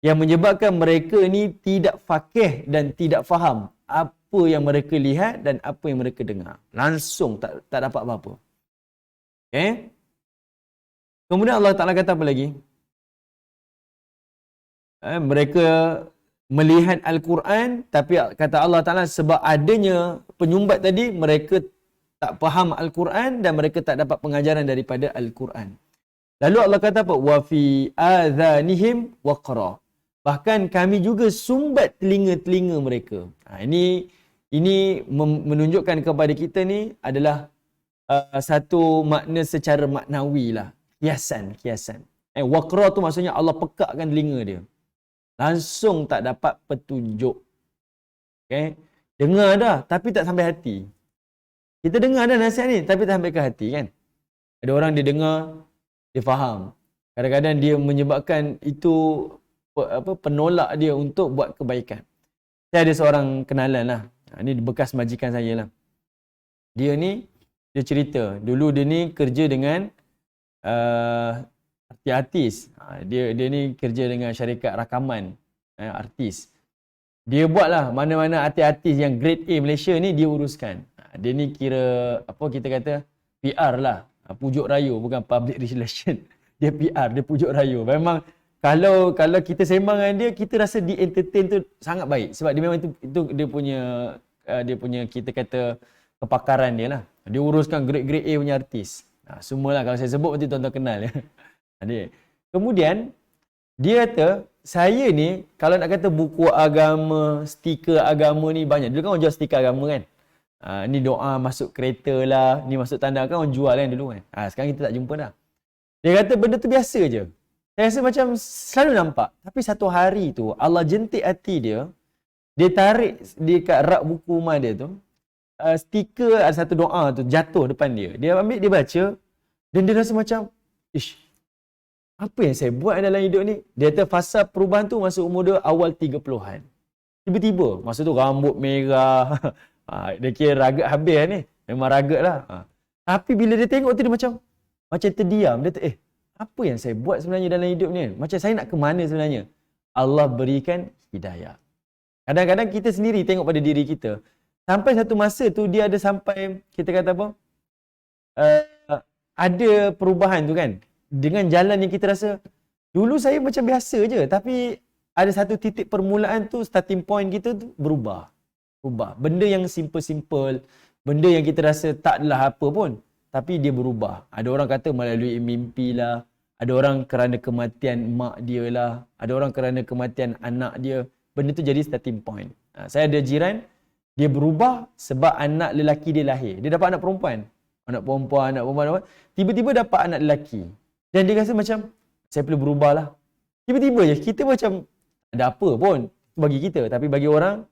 yang menyebabkan mereka ni tidak faqih dan tidak faham apa yang mereka lihat dan apa yang mereka dengar. Langsung tak dapat apa-apa. Okey? Kemudian Allah Ta'ala kata apa lagi? Mereka melihat Al-Quran, tapi kata Allah Ta'ala sebab adanya penyumbat tadi, mereka tak faham Al-Quran dan mereka tak dapat pengajaran daripada Al-Quran. Lalu Allah kata apa? Wa fi adhanihim waqra. Bahkan kami juga sumbat telinga-telinga mereka. Ini menunjukkan kepada kita ni adalah satu makna secara maknawi lah. Kiasan. Waqra tu maksudnya Allah pekakkan telinga dia. Langsung tak dapat petunjuk. Okay? Dengar dah, tapi tak sampai hati. Kita dengar dah nasihat ni, tapi tak sampai ke hati kan. Ada orang dia dengar, dia faham. Kadang-kadang dia menyebabkan itu penolak dia untuk buat kebaikan. Saya ada seorang kenalan lah. Ini bekas majikan saya lah. Dia ni, dia cerita. Dulu dia ni kerja dengan artis. Dia ni kerja dengan syarikat rakaman artis. Dia buatlah mana-mana artis-artis yang grade A Malaysia ni dia uruskan. Dia ni kira apa kita kata PR lah. Pujuk rayu, bukan public relation. Dia PR, dia pujuk rayu. Memang kalau kita sembang dengan dia, kita rasa di entertain tu sangat baik. Sebab dia memang itu dia punya kita kata kepakaran dia lah. Dia uruskan grade A punya artis. Semualah kalau saya sebut nanti tuan-tuan kenal ya. Kemudian dia kata, saya ni kalau nak kata buku agama, stiker agama ni banyak. Dulu kan orang jual stiker agama kan. Ni doa masuk kereta lah, ni masuk tanda kan orang jual kan dulu kan. Sekarang kita tak jumpa dah. Dia kata benda tu biasa je. Saya rasa macam selalu nampak. Tapi satu hari tu Allah jentik hati dia. Dia tarik dekat rak buku rumah dia tu. Stiker ada satu doa tu jatuh depan dia. Dia ambil, dia baca. Dan dia rasa macam, apa yang saya buat dalam hidup ni? Dia kata fasa perubahan tu masa umur dia awal 30-an. Tiba-tiba, masa tu rambut merah. Dia kira ragat habis ni. Memang ragat lah. Tapi bila dia tengok tu dia macam terdiam. Dia kata, apa yang saya buat sebenarnya dalam hidup ni? Macam saya nak ke mana sebenarnya? Allah berikan hidayah. Kadang-kadang kita sendiri tengok pada diri kita. Sampai satu masa tu dia ada sampai, kita kata apa? Ada perubahan tu kan. Dengan jalan yang kita rasa, dulu saya macam biasa je. Tapi ada satu titik permulaan tu, starting point kita tu berubah. Benda yang simple-simple, benda yang kita rasa tak adalah apa pun. Tapi dia berubah. Ada orang kata melalui mimpi lah. Ada orang kerana kematian mak dia lah. Ada orang kerana kematian anak dia. Benda tu jadi starting point. Saya ada jiran, dia berubah sebab anak lelaki dia lahir. Dia dapat anak perempuan. Anak perempuan. Tiba-tiba dapat anak lelaki. Dan dia rasa macam, saya perlu berubah lah. Tiba-tiba je, kita macam, ada apa pun bagi kita. Tapi bagi orang,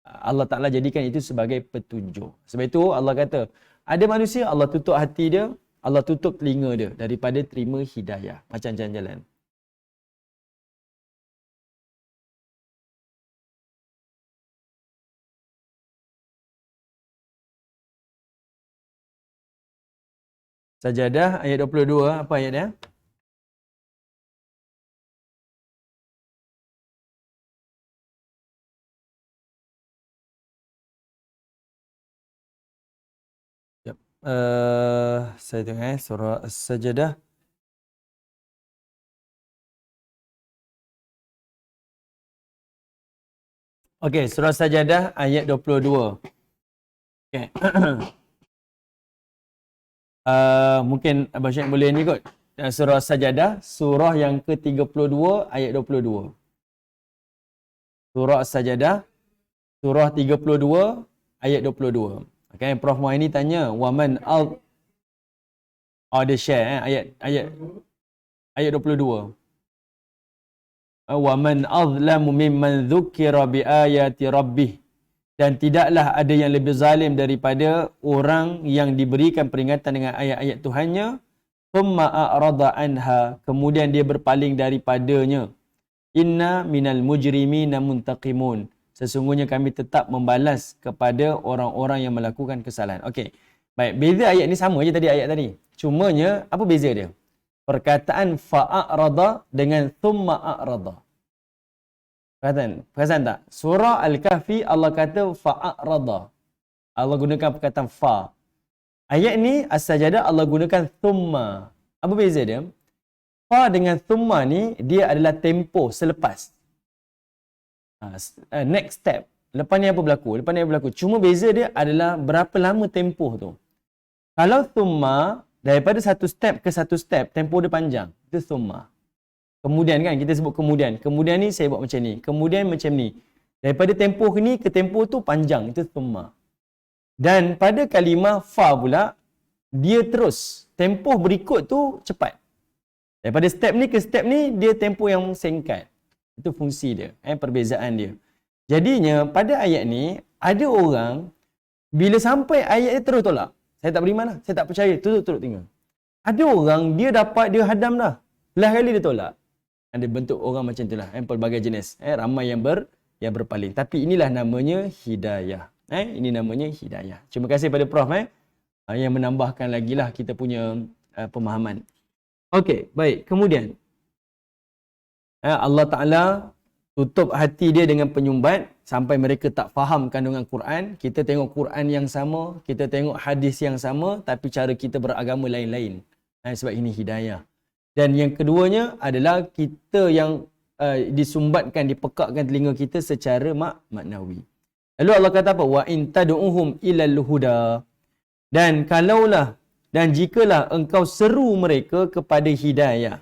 Allah Ta'ala jadikan itu sebagai petunjuk. Sebab itu Allah kata, ada manusia Allah tutup hati dia, Allah tutup telinga dia daripada terima hidayah. Macam jalan-jalan. Sajadah ayat 22, apa ayat dia? Saya tengok surah As-Sajadah. Okey, surah Sajadah ayat 22. Okey. Mungkin Abang Syed boleh ni kot. Surah Sajadah, surah yang ke-32 ayat 22. Surah Sajadah, surah 32 ayat 22. Okay, Prof Muhaini tanya, waman al dia share ayat Ayat 22. Wa man azlamu mimman dzukira bi ayati rabbih. Dan tidaklah ada yang lebih zalim daripada orang yang diberikan peringatan dengan ayat-ayat Tuhannya, thumma a'rada anha, kemudian dia berpaling daripadanya. Inna minal mujrimina muntaqimun. Sesungguhnya kami tetap membalas kepada orang-orang yang melakukan kesalahan. Okey. Baik, beza ayat ni sama je tadi ayat tadi. Cumanya apa beza dia? Perkataan fa'arada dengan thumma a'rada. Perasan tak? Surah Al-Kahfi Allah kata fa'arada. Allah gunakan perkataan fa. Ayat ni as-sajadah Allah gunakan thumma. Apa beza dia? Fa dengan thumma ni dia adalah tempoh selepas. Next step. Lepas ni apa berlaku? Lepas ni apa berlaku? Cuma beza dia adalah berapa lama tempoh tu. Kalau thumma daripada satu step ke satu step, tempoh dia panjang. Itu thumma. Kemudian kan kita sebut kemudian. Kemudian ni saya buat macam ni. Kemudian macam ni. Daripada tempoh ni ke tempoh tu panjang. Itu thumma. Dan pada kalimah fa pula, dia terus. Tempoh berikut tu cepat. Daripada step ni ke step ni, dia tempoh yang singkat. Itu fungsi dia. Perbezaan dia. Jadinya pada ayat ni, ada orang bila sampai ayat dia terus tolak. Saya tak beriman lah. Saya tak percaya. Turut-turut tinggal. Ada orang dia dapat, dia hadam dah. Belah kali dia tolak. Ada bentuk orang macam itulah. Pelbagai jenis. Ramai yang berpaling. Tapi inilah namanya hidayah. Ini namanya hidayah. Terima kasih pada Prof. Yang menambahkan lagi lah kita punya pemahaman. Okey, baik. Kemudian. Allah Ta'ala tutup hati dia dengan penyumbat sampai mereka tak faham kandungan Quran. Kita tengok Quran yang sama, kita tengok hadis yang sama, tapi cara kita beragama lain-lain. Sebab ini hidayah. Dan yang keduanya adalah kita yang disumbatkan, dipekakkan telinga kita secara maknawi. Lalu Allah kata apa? Wa in tad'uhum ilal huda. Dan kalaulah dan jikalah engkau seru mereka kepada hidayah,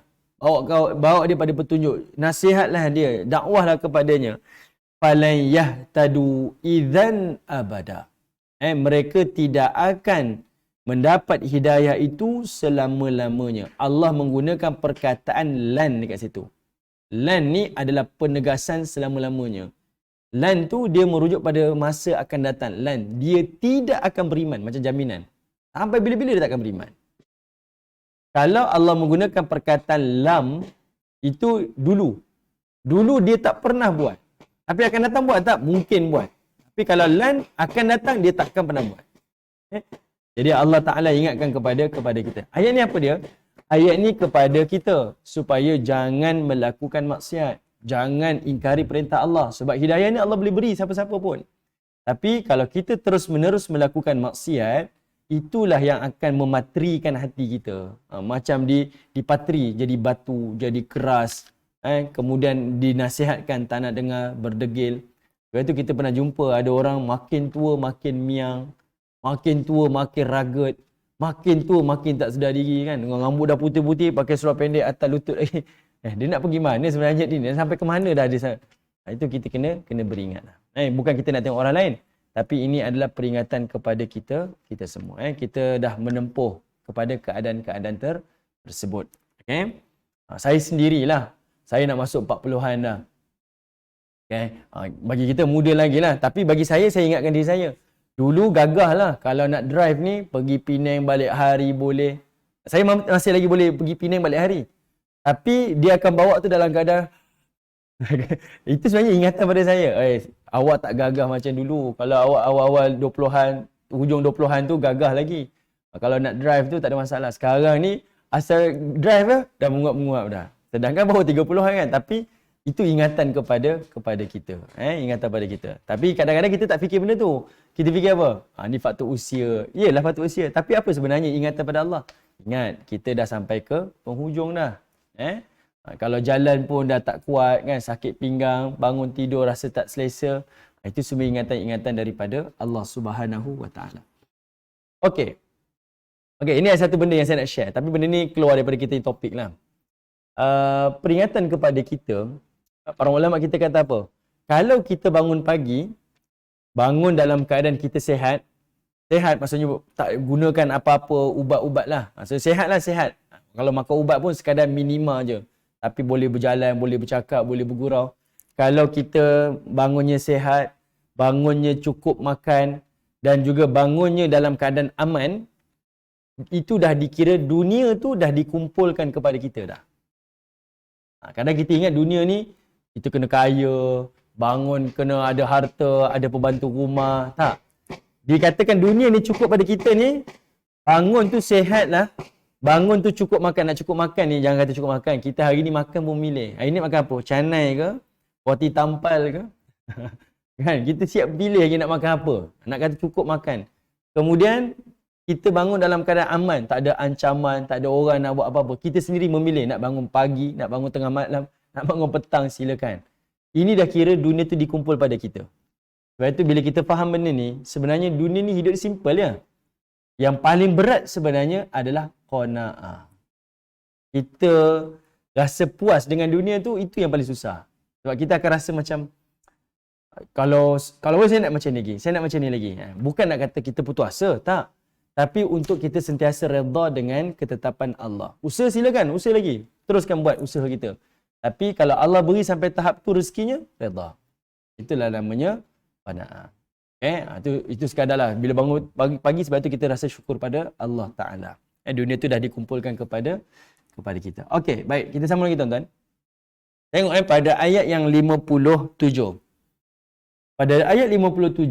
bawa dia pada petunjuk, nasihatlah dia, dakwahlah kepadanya, falan yahtadu idzan abada. Mereka tidak akan mendapat hidayah itu selama-lamanya. Allah menggunakan perkataan lan dekat situ. Lan ni adalah penegasan selama-lamanya. Lan tu dia merujuk pada masa akan datang. Lan, dia tidak akan beriman, macam jaminan. Sampai bila-bila dia tak akan beriman. Kalau Allah menggunakan perkataan lam, itu dulu. Dulu dia tak pernah buat. Tapi akan datang buat tak? Mungkin buat. Tapi kalau lan akan datang, dia takkan pernah buat. Jadi Allah Ta'ala ingatkan kepada kita. Ayat ni apa dia? Ayat ni kepada kita supaya jangan melakukan maksiat. Jangan ingkari perintah Allah. Sebab hidayah ni Allah boleh beri siapa-siapa pun. Tapi kalau kita terus-menerus melakukan maksiat, itulah yang akan mematrikan hati kita. Macam dipatri, jadi batu, jadi keras. Kemudian dinasihatkan, tak nak dengar, berdegil. Lepas tu kita pernah jumpa ada orang makin tua, makin miang. Makin tua, makin ragut. Makin tua, makin tak sedar diri kan. Dengan rambut dah putih-putih, pakai seluar pendek atas lutut lagi. Dia nak pergi mana sebenarnya ni? Dia sampai ke mana dah dia? Itu kita kena beringat. Bukan kita nak tengok orang lain. Tapi ini adalah peringatan kepada kita semua. Kita dah menempuh kepada keadaan-keadaan tersebut. Okay? Saya sendirilah. Saya nak masuk 40-an dah. Okay? Bagi kita muda lagi lah. Tapi bagi saya ingatkan diri saya. Dulu gagah lah. Kalau nak drive ni, pergi Penang balik hari boleh. Saya masih lagi boleh pergi Penang balik hari. Tapi dia akan bawa tu dalam keadaan itu sebenarnya ingatan pada saya. Awak tak gagah macam dulu. Kalau awak awal-awal 20-an, hujung 20-an tu gagah lagi. Kalau nak drive tu tak ada masalah. Sekarang ni asal drive dah menguap-menguap dah. Sedangkan baru 30-an kan. Tapi itu ingatan kepada kita. Ingatan pada kita. Tapi kadang-kadang kita tak fikir benda tu. Kita fikir apa? Ni faktor usia. Yelah faktor usia. Tapi apa sebenarnya ingatan pada Allah? Ingat, kita dah sampai ke penghujung dah. Kalau jalan pun dah tak kuat kan, sakit pinggang, bangun tidur rasa tak selesa, itu semua ingatan-ingatan daripada Allah Subhanahu Wa Taala. Okey, ini ada satu benda yang saya nak share, tapi benda ni keluar daripada kita topik lah. Peringatan kepada kita, para ulama kita kata apa? Kalau kita bangun pagi, bangun dalam keadaan kita sehat maksudnya tak gunakan apa-apa ubat-ubat lah. Maksudnya sehat lah, sehat. Kalau makan ubat pun sekadar minima je. Tapi boleh berjalan, boleh bercakap, boleh bergurau. Kalau kita bangunnya sihat, bangunnya cukup makan dan juga bangunnya dalam keadaan aman, itu dah dikira dunia tu dah dikumpulkan kepada kita dah. Kadang kita ingat dunia ni, kita kena kaya, bangun kena ada harta, ada pembantu rumah. Tak. Dikatakan dunia ni cukup pada kita ni, bangun tu sihat lah. Bangun tu cukup makan. Nak cukup makan ni, jangan kata cukup makan. Kita hari ni makan pun milih. Hari ni makan apa? Canai ke? Roti tampal ke? Kan? Kita siap pilih lagi nak makan apa. Nak kata cukup makan. Kemudian, kita bangun dalam keadaan aman. Tak ada ancaman, tak ada orang nak buat apa-apa. Kita sendiri memilih nak bangun pagi, nak bangun tengah malam, nak bangun petang, silakan. Ini dah kira dunia tu dikumpul pada kita. Sebab itu bila kita faham benda ni, sebenarnya dunia ni hidup simple ya. Yang paling berat sebenarnya adalah qanaah. Kita rasa puas dengan dunia tu, itu yang paling susah. Sebab kita akan rasa macam, kalau saya nak macam ni lagi, saya nak macam ni lagi. Bukan nak kata kita putus asa, tak. Tapi untuk kita sentiasa redha dengan ketetapan Allah. Usaha silakan, usaha lagi. Teruskan buat usaha kita. Tapi kalau Allah beri sampai tahap tu rezekinya, redha. Itulah namanya qanaah. Itu sekadar lah. Bila bangun pagi sebab tu kita rasa syukur pada Allah Ta'ala. Dunia tu dah dikumpulkan kepada kita. Okey, baik. Kita sambung lagi tuan-tuan. Tengok pada ayat yang 57. Pada ayat 57,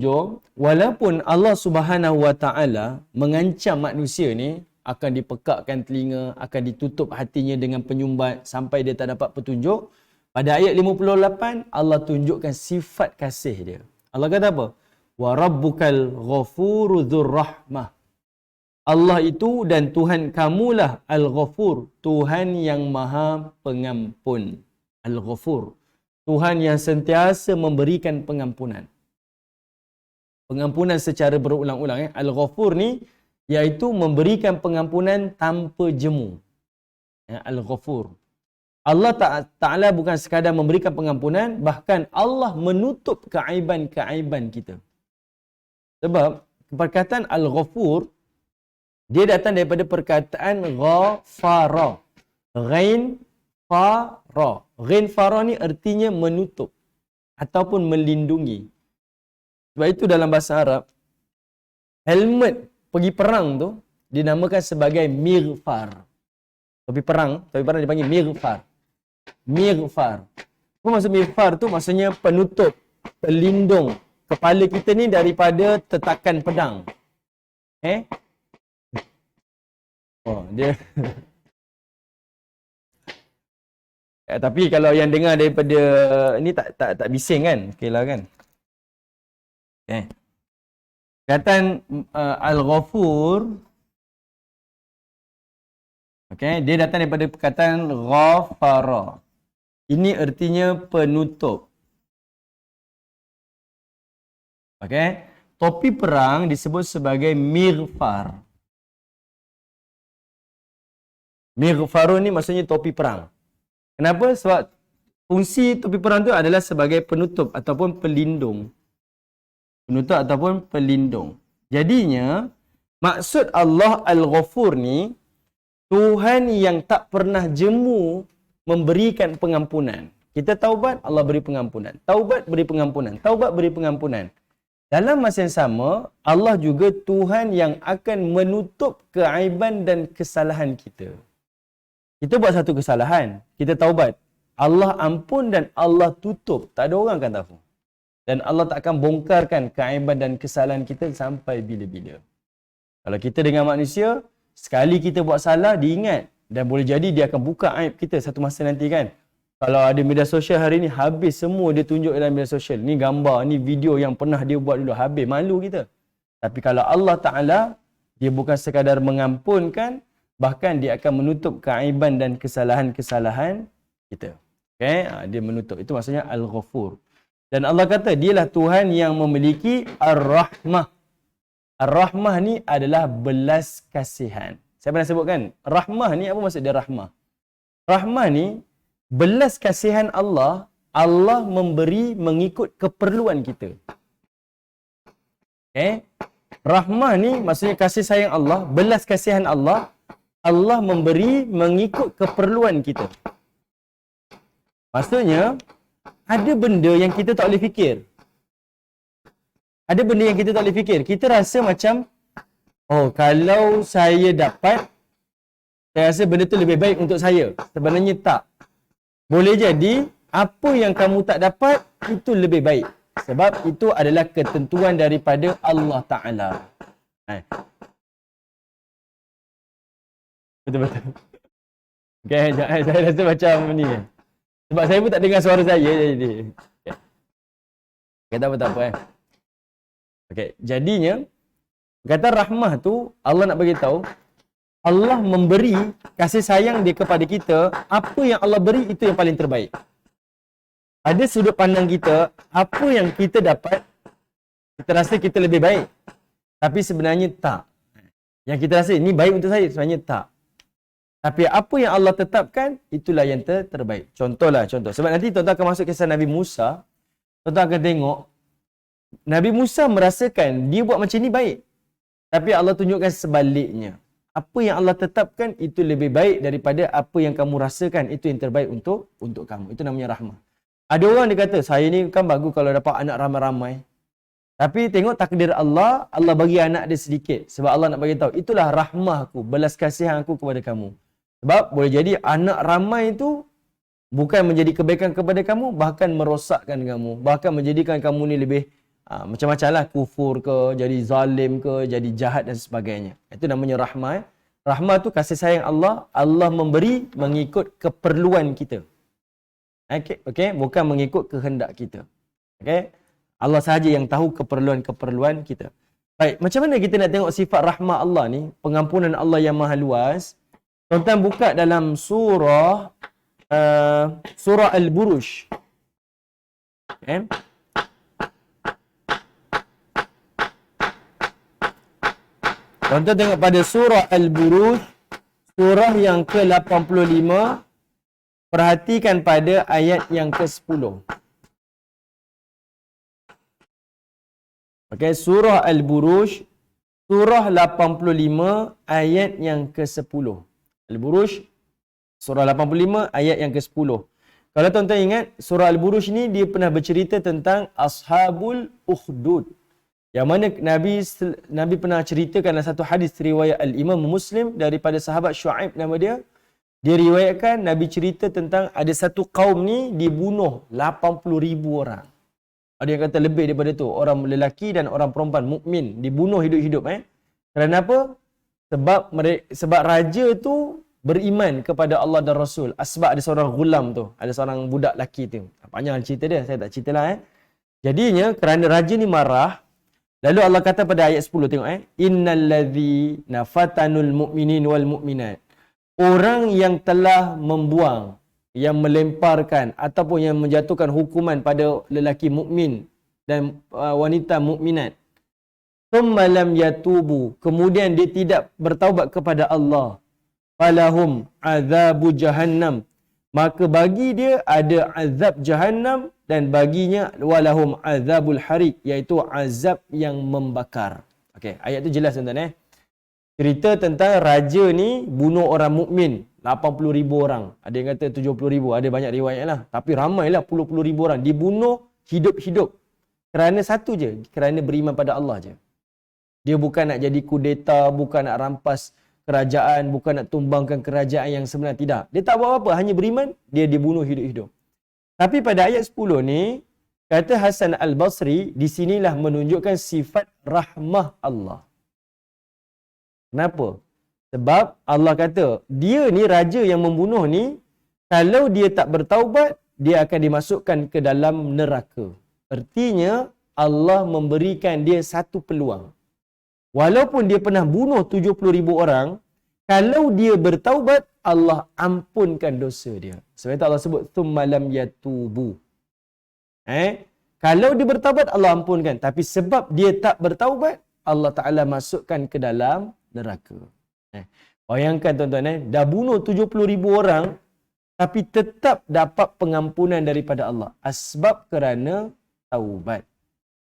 walaupun Allah Subhanahu Wa Ta'ala mengancam manusia ni akan dipekakkan telinga, akan ditutup hatinya dengan penyumbat sampai dia tak dapat petunjuk. Pada ayat 58, Allah tunjukkan sifat kasih dia. Allah kata apa? Wa rabbukal ghafuru dzur rahmah. Allah itu dan Tuhan kamulah Al-Ghafur, Tuhan yang Maha Pengampun. Al-Ghafur, Tuhan yang sentiasa memberikan pengampunan. Pengampunan secara berulang-ulang. Al-Ghafur ni iaitu memberikan pengampunan tanpa jemu. Al-Ghafur. Allah Ta'ala bukan sekadar memberikan pengampunan, bahkan Allah menutup keaiban-keaiban kita. Sebab perkataan Al-Ghafur, dia datang daripada perkataan Ghafara. Ghain Fara. Ghain Fara ni artinya menutup ataupun melindungi. Sebab itu dalam bahasa Arab, helmet pergi perang tu dinamakan sebagai mighfar. Topi perang dipanggil mighfar. Mighfar. Apa maksud mighfar tu? Maksudnya penutup, pelindung kepala kita ni daripada tetakan pedang. Dia tapi kalau yang dengar daripada ni tak bising kan? Okeylah kan. Perkataan Al-Ghafur, dia datang daripada perkataan Ghafara. Ini artinya penutup. Topi perang disebut sebagai mighfar. Mighfaru ni maksudnya topi perang. Kenapa? Sebab fungsi topi perang tu adalah sebagai penutup ataupun pelindung. Penutup ataupun pelindung. Jadinya, maksud Allah Al-Ghafur ni, Tuhan yang tak pernah jemu memberikan pengampunan. Kita taubat, Allah beri pengampunan. Taubat, beri pengampunan. Taubat, beri pengampunan. Dalam masa yang sama, Allah juga Tuhan yang akan menutup keaiban dan kesalahan kita. Kita buat satu kesalahan, kita taubat. Allah ampun dan Allah tutup. Tak ada orang akan tahu. Dan Allah tak akan bongkarkan keaiban dan kesalahan kita sampai bila-bila. Kalau kita dengan manusia, sekali kita buat salah, diingat. Dan boleh jadi dia akan buka aib kita satu masa nanti kan. Kalau ada media sosial hari ni, habis semua dia tunjuk dalam media sosial. Ni gambar, ni video yang pernah dia buat dulu. Habis, malu kita. Tapi kalau Allah Ta'ala, dia bukan sekadar mengampunkan, bahkan dia akan menutup keaiban dan kesalahan-kesalahan kita. Dia menutup. Itu maksudnya Al-Ghafur. Dan Allah kata, dialah Tuhan yang memiliki Ar-Rahmah. Ar-Rahmah ni adalah belas kasihan. Saya pernah sebutkan, Rahmah ni apa maksud dia Rahmah? Rahmah ni, belas kasihan Allah, Allah memberi mengikut keperluan kita. Rahmah ni maksudnya kasih sayang Allah, belas kasihan Allah, Allah memberi mengikut keperluan kita. Maksudnya, ada benda yang kita tak boleh fikir. Ada benda yang kita tak boleh fikir. Kita rasa macam, oh, kalau saya dapat, saya rasa benda tu lebih baik untuk saya. Sebenarnya tak. Boleh jadi, apa yang kamu tak dapat, itu lebih baik. Sebab itu adalah ketentuan daripada Allah Ta'ala. Betul-betul. Okay, saya rasa macam ni. Sebab saya pun tak dengar suara saya jadi. Okay, tak apa. Okay, jadinya, kata rahmah tu, Allah nak bagi tahu, Allah memberi kasih sayang dia kepada kita, apa yang Allah beri itu yang paling terbaik. Ada sudut pandang kita, apa yang kita dapat, kita rasa kita lebih baik. Tapi sebenarnya tak. Yang kita rasa, ini baik untuk saya, sebenarnya tak. Tapi apa yang Allah tetapkan, itulah yang terbaik. Contoh. Sebab nanti tuan-tuan akan masuk kisah Nabi Musa, tuan-tuan akan tengok, Nabi Musa merasakan dia buat macam ni baik. Tapi Allah tunjukkan sebaliknya. Apa yang Allah tetapkan, itu lebih baik daripada apa yang kamu rasakan, itu yang terbaik untuk kamu. Itu namanya rahmah. Ada orang dia kata, saya ni kan bagus kalau dapat anak ramai-ramai. Tapi tengok takdir Allah, Allah bagi anak dia sedikit. Sebab Allah nak bagi tahu, itulah rahmah aku, belas kasihan aku kepada kamu. Sebab boleh jadi anak ramai itu bukan menjadi kebaikan kepada kamu, bahkan merosakkan kamu. Bahkan menjadikan kamu ni lebih macam-macam lah, kufur ke, jadi zalim ke, jadi jahat dan sebagainya. Itu namanya rahmah. Rahmah tu kasih sayang Allah. Allah memberi mengikut keperluan kita. Okay? Bukan mengikut kehendak kita. Okay? Allah sahaja yang tahu keperluan-keperluan kita. Baik, macam mana kita nak tengok sifat rahmah Allah ni, pengampunan Allah yang maha luas? Tuan-tuan buka dalam surah Al-Buruj. Okay? Tuan-tuan tengok pada surah Al-Buruj, surah yang ke-85, perhatikan pada ayat yang ke-10. Okay, surah Al-Buruj, surah 85, ayat yang ke-10. Al-Buruj, surah 85, ayat yang ke-10. Kalau tuan-tuan ingat, surah Al-Buruj ni dia pernah bercerita tentang Ashabul Ukhdud. Yang mana Nabi pernah ceritakan dalam satu hadis riwayat Al-Imam Muslim daripada sahabat Syuaib nama dia. Dia riwayatkan Nabi cerita tentang ada satu kaum ni dibunuh 80,000 orang. Ada yang kata lebih daripada tu. Orang lelaki dan orang perempuan mukmin dibunuh hidup-hidup. Kerana apa? Sebab raja tu beriman kepada Allah dan Rasul. Sebab ada seorang gulam tu. Ada seorang budak lelaki tu. Panjang cerita dia. Saya tak ceritalah. Jadinya kerana raja ni marah. Lalu Allah kata pada ayat 10. Tengok. Innal ladzina fatanul mu'minin wal mu'minat. Orang yang telah membuang, yang melemparkan ataupun yang menjatuhkan hukuman pada lelaki mukmin dan wanita mukminat. Thumma lam yatubu, kemudian dia tidak bertaubat kepada Allah. Falahum azabu jahannam, maka bagi dia ada azab jahannam dan baginya walahum azabul harik, iaitu azab yang membakar. Okey, ayat tu jelas tuan-tuan. Cerita tentang raja ni bunuh orang mukmin 80,000 orang. Ada yang kata 70,000, ada banyak riwayat lah. Tapi ramailah puluh-puluh ribu orang dibunuh hidup-hidup. Kerana satu je, kerana beriman pada Allah je. Dia bukan nak jadi kudeta, bukan nak rampas kerajaan, bukan nak tumbangkan kerajaan yang sebenar, tidak. Dia tak buat apa-apa, hanya beriman, dia dibunuh hidup-hidup. Tapi pada ayat 10 ni, kata Hasan Al-Basri, di sinilah menunjukkan sifat rahmah Allah. Kenapa? Sebab Allah kata, dia ni raja yang membunuh ni, kalau dia tak bertaubat, dia akan dimasukkan ke dalam neraka. Artinya, Allah memberikan dia satu peluang. Walaupun dia pernah bunuh 70,000 orang, kalau dia bertaubat, Allah ampunkan dosa dia. Sebab itu Allah sebut, thumma lam yatubu. Kalau dia bertaubat, Allah ampunkan. Tapi sebab dia tak bertaubat, Allah Ta'ala masukkan ke dalam neraka. Bayangkan tuan-tuan, dah bunuh 70,000 orang, tapi tetap dapat pengampunan daripada Allah. Asbab kerana taubat.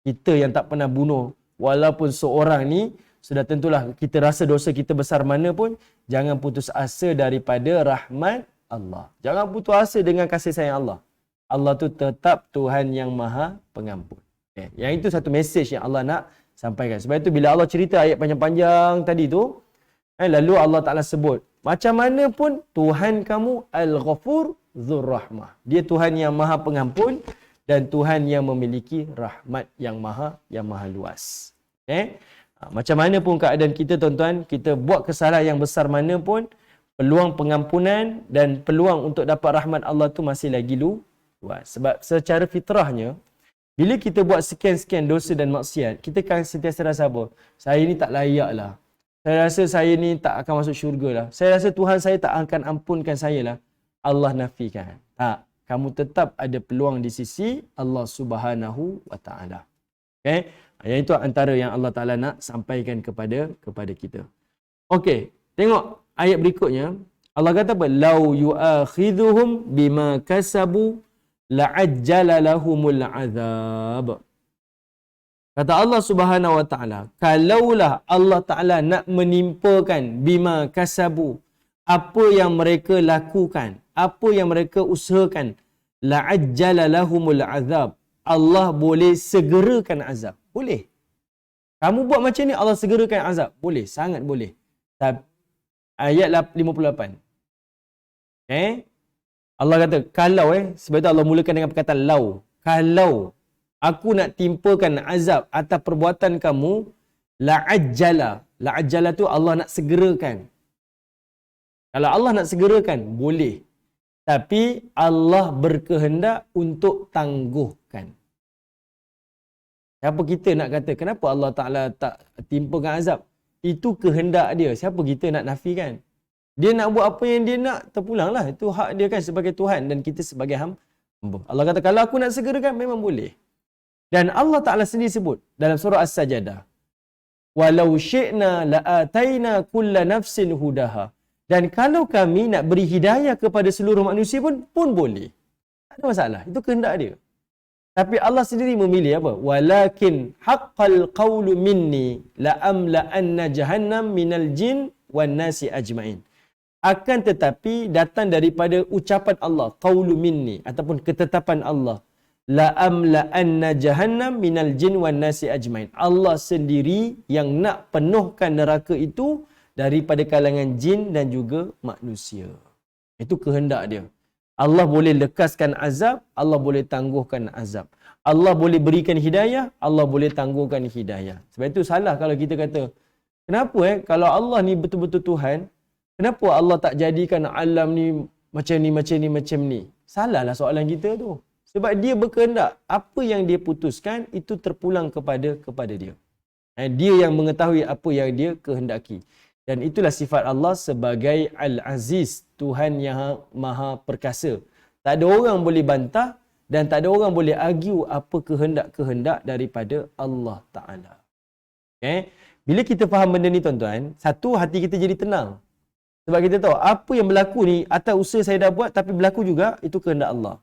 Kita yang tak pernah bunuh, walaupun seorang ni sudah tentulah kita rasa dosa kita besar mana pun, jangan putus asa daripada rahmat Allah. Jangan putus asa dengan kasih sayang Allah. Allah tu tetap Tuhan yang Maha Pengampun. Okay. Yang itu satu mesej yang Allah nak sampaikan. Sebab itu bila Allah cerita ayat panjang-panjang tadi tu, lalu Allah Ta'ala sebut, macam mana pun Tuhan kamu Al-Ghafur Dzur Rahmah. Dia Tuhan yang Maha Pengampun dan Tuhan yang memiliki rahmat yang maha luas. Okay? Macam mana pun keadaan kita tuan-tuan, kita buat kesalahan yang besar mana pun, peluang pengampunan dan peluang untuk dapat rahmat Allah tu masih lagi luas. Sebab secara fitrahnya, bila kita buat sekian-sekian dosa dan maksiat, kita kan sentiasa rasa apa? Saya ni tak layak lah. Saya rasa saya ni tak akan masuk syurga lah. Saya rasa Tuhan saya tak akan ampunkan saya lah. Allah nafikan. Tak. Kamu tetap ada peluang di sisi Allah Subhanahu wa Ta'ala. Okay? Yang itu antara yang Allah Ta'ala nak sampaikan kepada kita. Okey. Tengok ayat berikutnya. Allah kata apa? Lau yu'akhidhuhum bima kasabu la'ajjala lahumul azab. Kata Allah Subhanahu wa Ta'ala, kalaulah Allah Ta'ala nak menimpakan bima kasabu, apa yang mereka lakukan, apa yang mereka usahakan, la'ajjala lahumul azab. Allah boleh segerakan azab. Boleh. Kamu buat macam ni, Allah segerakan azab. Boleh, sangat boleh. Ayat 58. Allah kata, kalau sebab itu Allah mulakan dengan perkataan lau. Kalau aku nak timpakan azab atas perbuatan kamu, la'ajjala. La'ajjala tu Allah nak segerakan. Kalau Allah nak segerakan, boleh. Tapi Allah berkehendak untuk tangguhkan. Siapa kita nak kata, kenapa Allah Ta'ala tak timpakan azab? Itu kehendak dia. Siapa kita nak nafikan? Dia nak buat apa yang dia nak, terpulanglah. Itu hak dia kan sebagai Tuhan dan kita sebagai hamba. Allah kata, kalau aku nak segerakan, memang boleh. Dan Allah Ta'ala sendiri sebut dalam surah As-Sajadah, walau syi'na la'ataina kulla nafsin hudaha. Dan kalau kami nak beri hidayah kepada seluruh manusia pun boleh. Tak ada masalah. Itu kehendak dia. Tapi Allah sendiri memilih apa? Walakin haqqal qawlu minni la'amla'anna jahannam minal jin wan nasi ajma'in. Akan tetapi datang daripada ucapan Allah, qawlu minni, ataupun ketetapan Allah, la'amla'anna jahannam minal jin wan nasi ajma'in. Allah sendiri yang nak penuhkan neraka itu daripada kalangan jin dan juga manusia. Itu kehendak dia. Allah boleh lekaskan azab, Allah boleh tangguhkan azab. Allah boleh berikan hidayah, Allah boleh tangguhkan hidayah. Sebab itu salah kalau kita kata, kenapa kalau Allah ni betul-betul Tuhan, kenapa Allah tak jadikan alam ni macam ni, macam ni, macam ni? Salahlah soalan kita tu. Sebab dia berkehendak, apa yang dia putuskan, itu terpulang kepada dia. Dia yang mengetahui apa yang dia kehendaki. Dan itulah sifat Allah sebagai Al-Aziz, Tuhan yang Maha Perkasa. Tak ada orang boleh bantah dan tak ada orang boleh argue apa kehendak-kehendak daripada Allah Ta'ala. Okay? Bila kita faham benda ni tuan-tuan, satu, hati kita jadi tenang. Sebab kita tahu apa yang berlaku ni atas usaha saya dah buat tapi berlaku juga, itu kehendak Allah.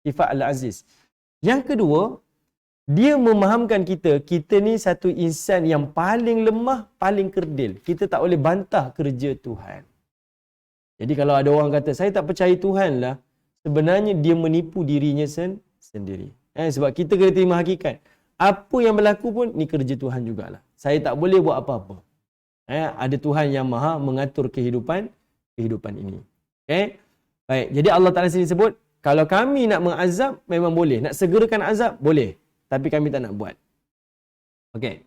Sifat Al-Aziz. Yang kedua, dia memahamkan kita, kita ni satu insan yang paling lemah, paling kerdil. Kita tak boleh bantah kerja Tuhan. Jadi kalau ada orang kata, saya tak percaya Tuhan lah, sebenarnya dia menipu dirinya sendiri. Sebab kita kena terima hakikat. Apa yang berlaku pun, ni kerja Tuhan jugalah. Saya tak boleh buat apa-apa. Ada Tuhan yang maha mengatur kehidupan ini. Okay? Baik. Jadi Allah Ta'ala sini sebut, kalau kami nak mengazab, memang boleh. Nak segerakan azab, boleh. Tapi kami tak nak buat. Okey.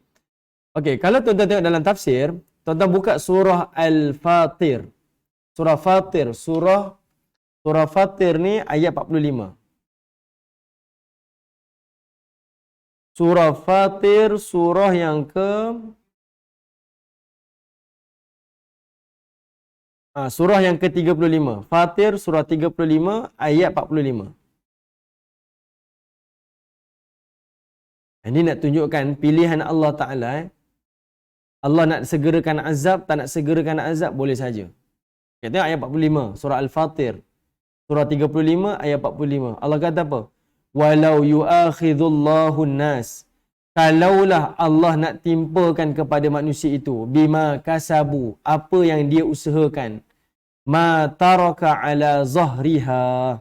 Okey, kalau tuan-tuan tengok dalam tafsir, tuan-tuan buka surah Al-Fatir. Surah Fatir, surah Fatir ni ayat 45. Surah Fatir, surah yang surah yang ke-35. Fatir surah 35 ayat 45. Ini nak tunjukkan pilihan Allah Ta'ala. Allah nak segerakan azab, tak nak segerakan azab, boleh saja. Kita tengok ayat 45, surah Al-Fatir. Surah 35, ayat 45. Allah kata apa? Walau yu'akhidhullahu nas kalaulah Allah nak timpakan kepada manusia itu bima kasabu, apa yang dia usahakan, ma taraka ala zahriha,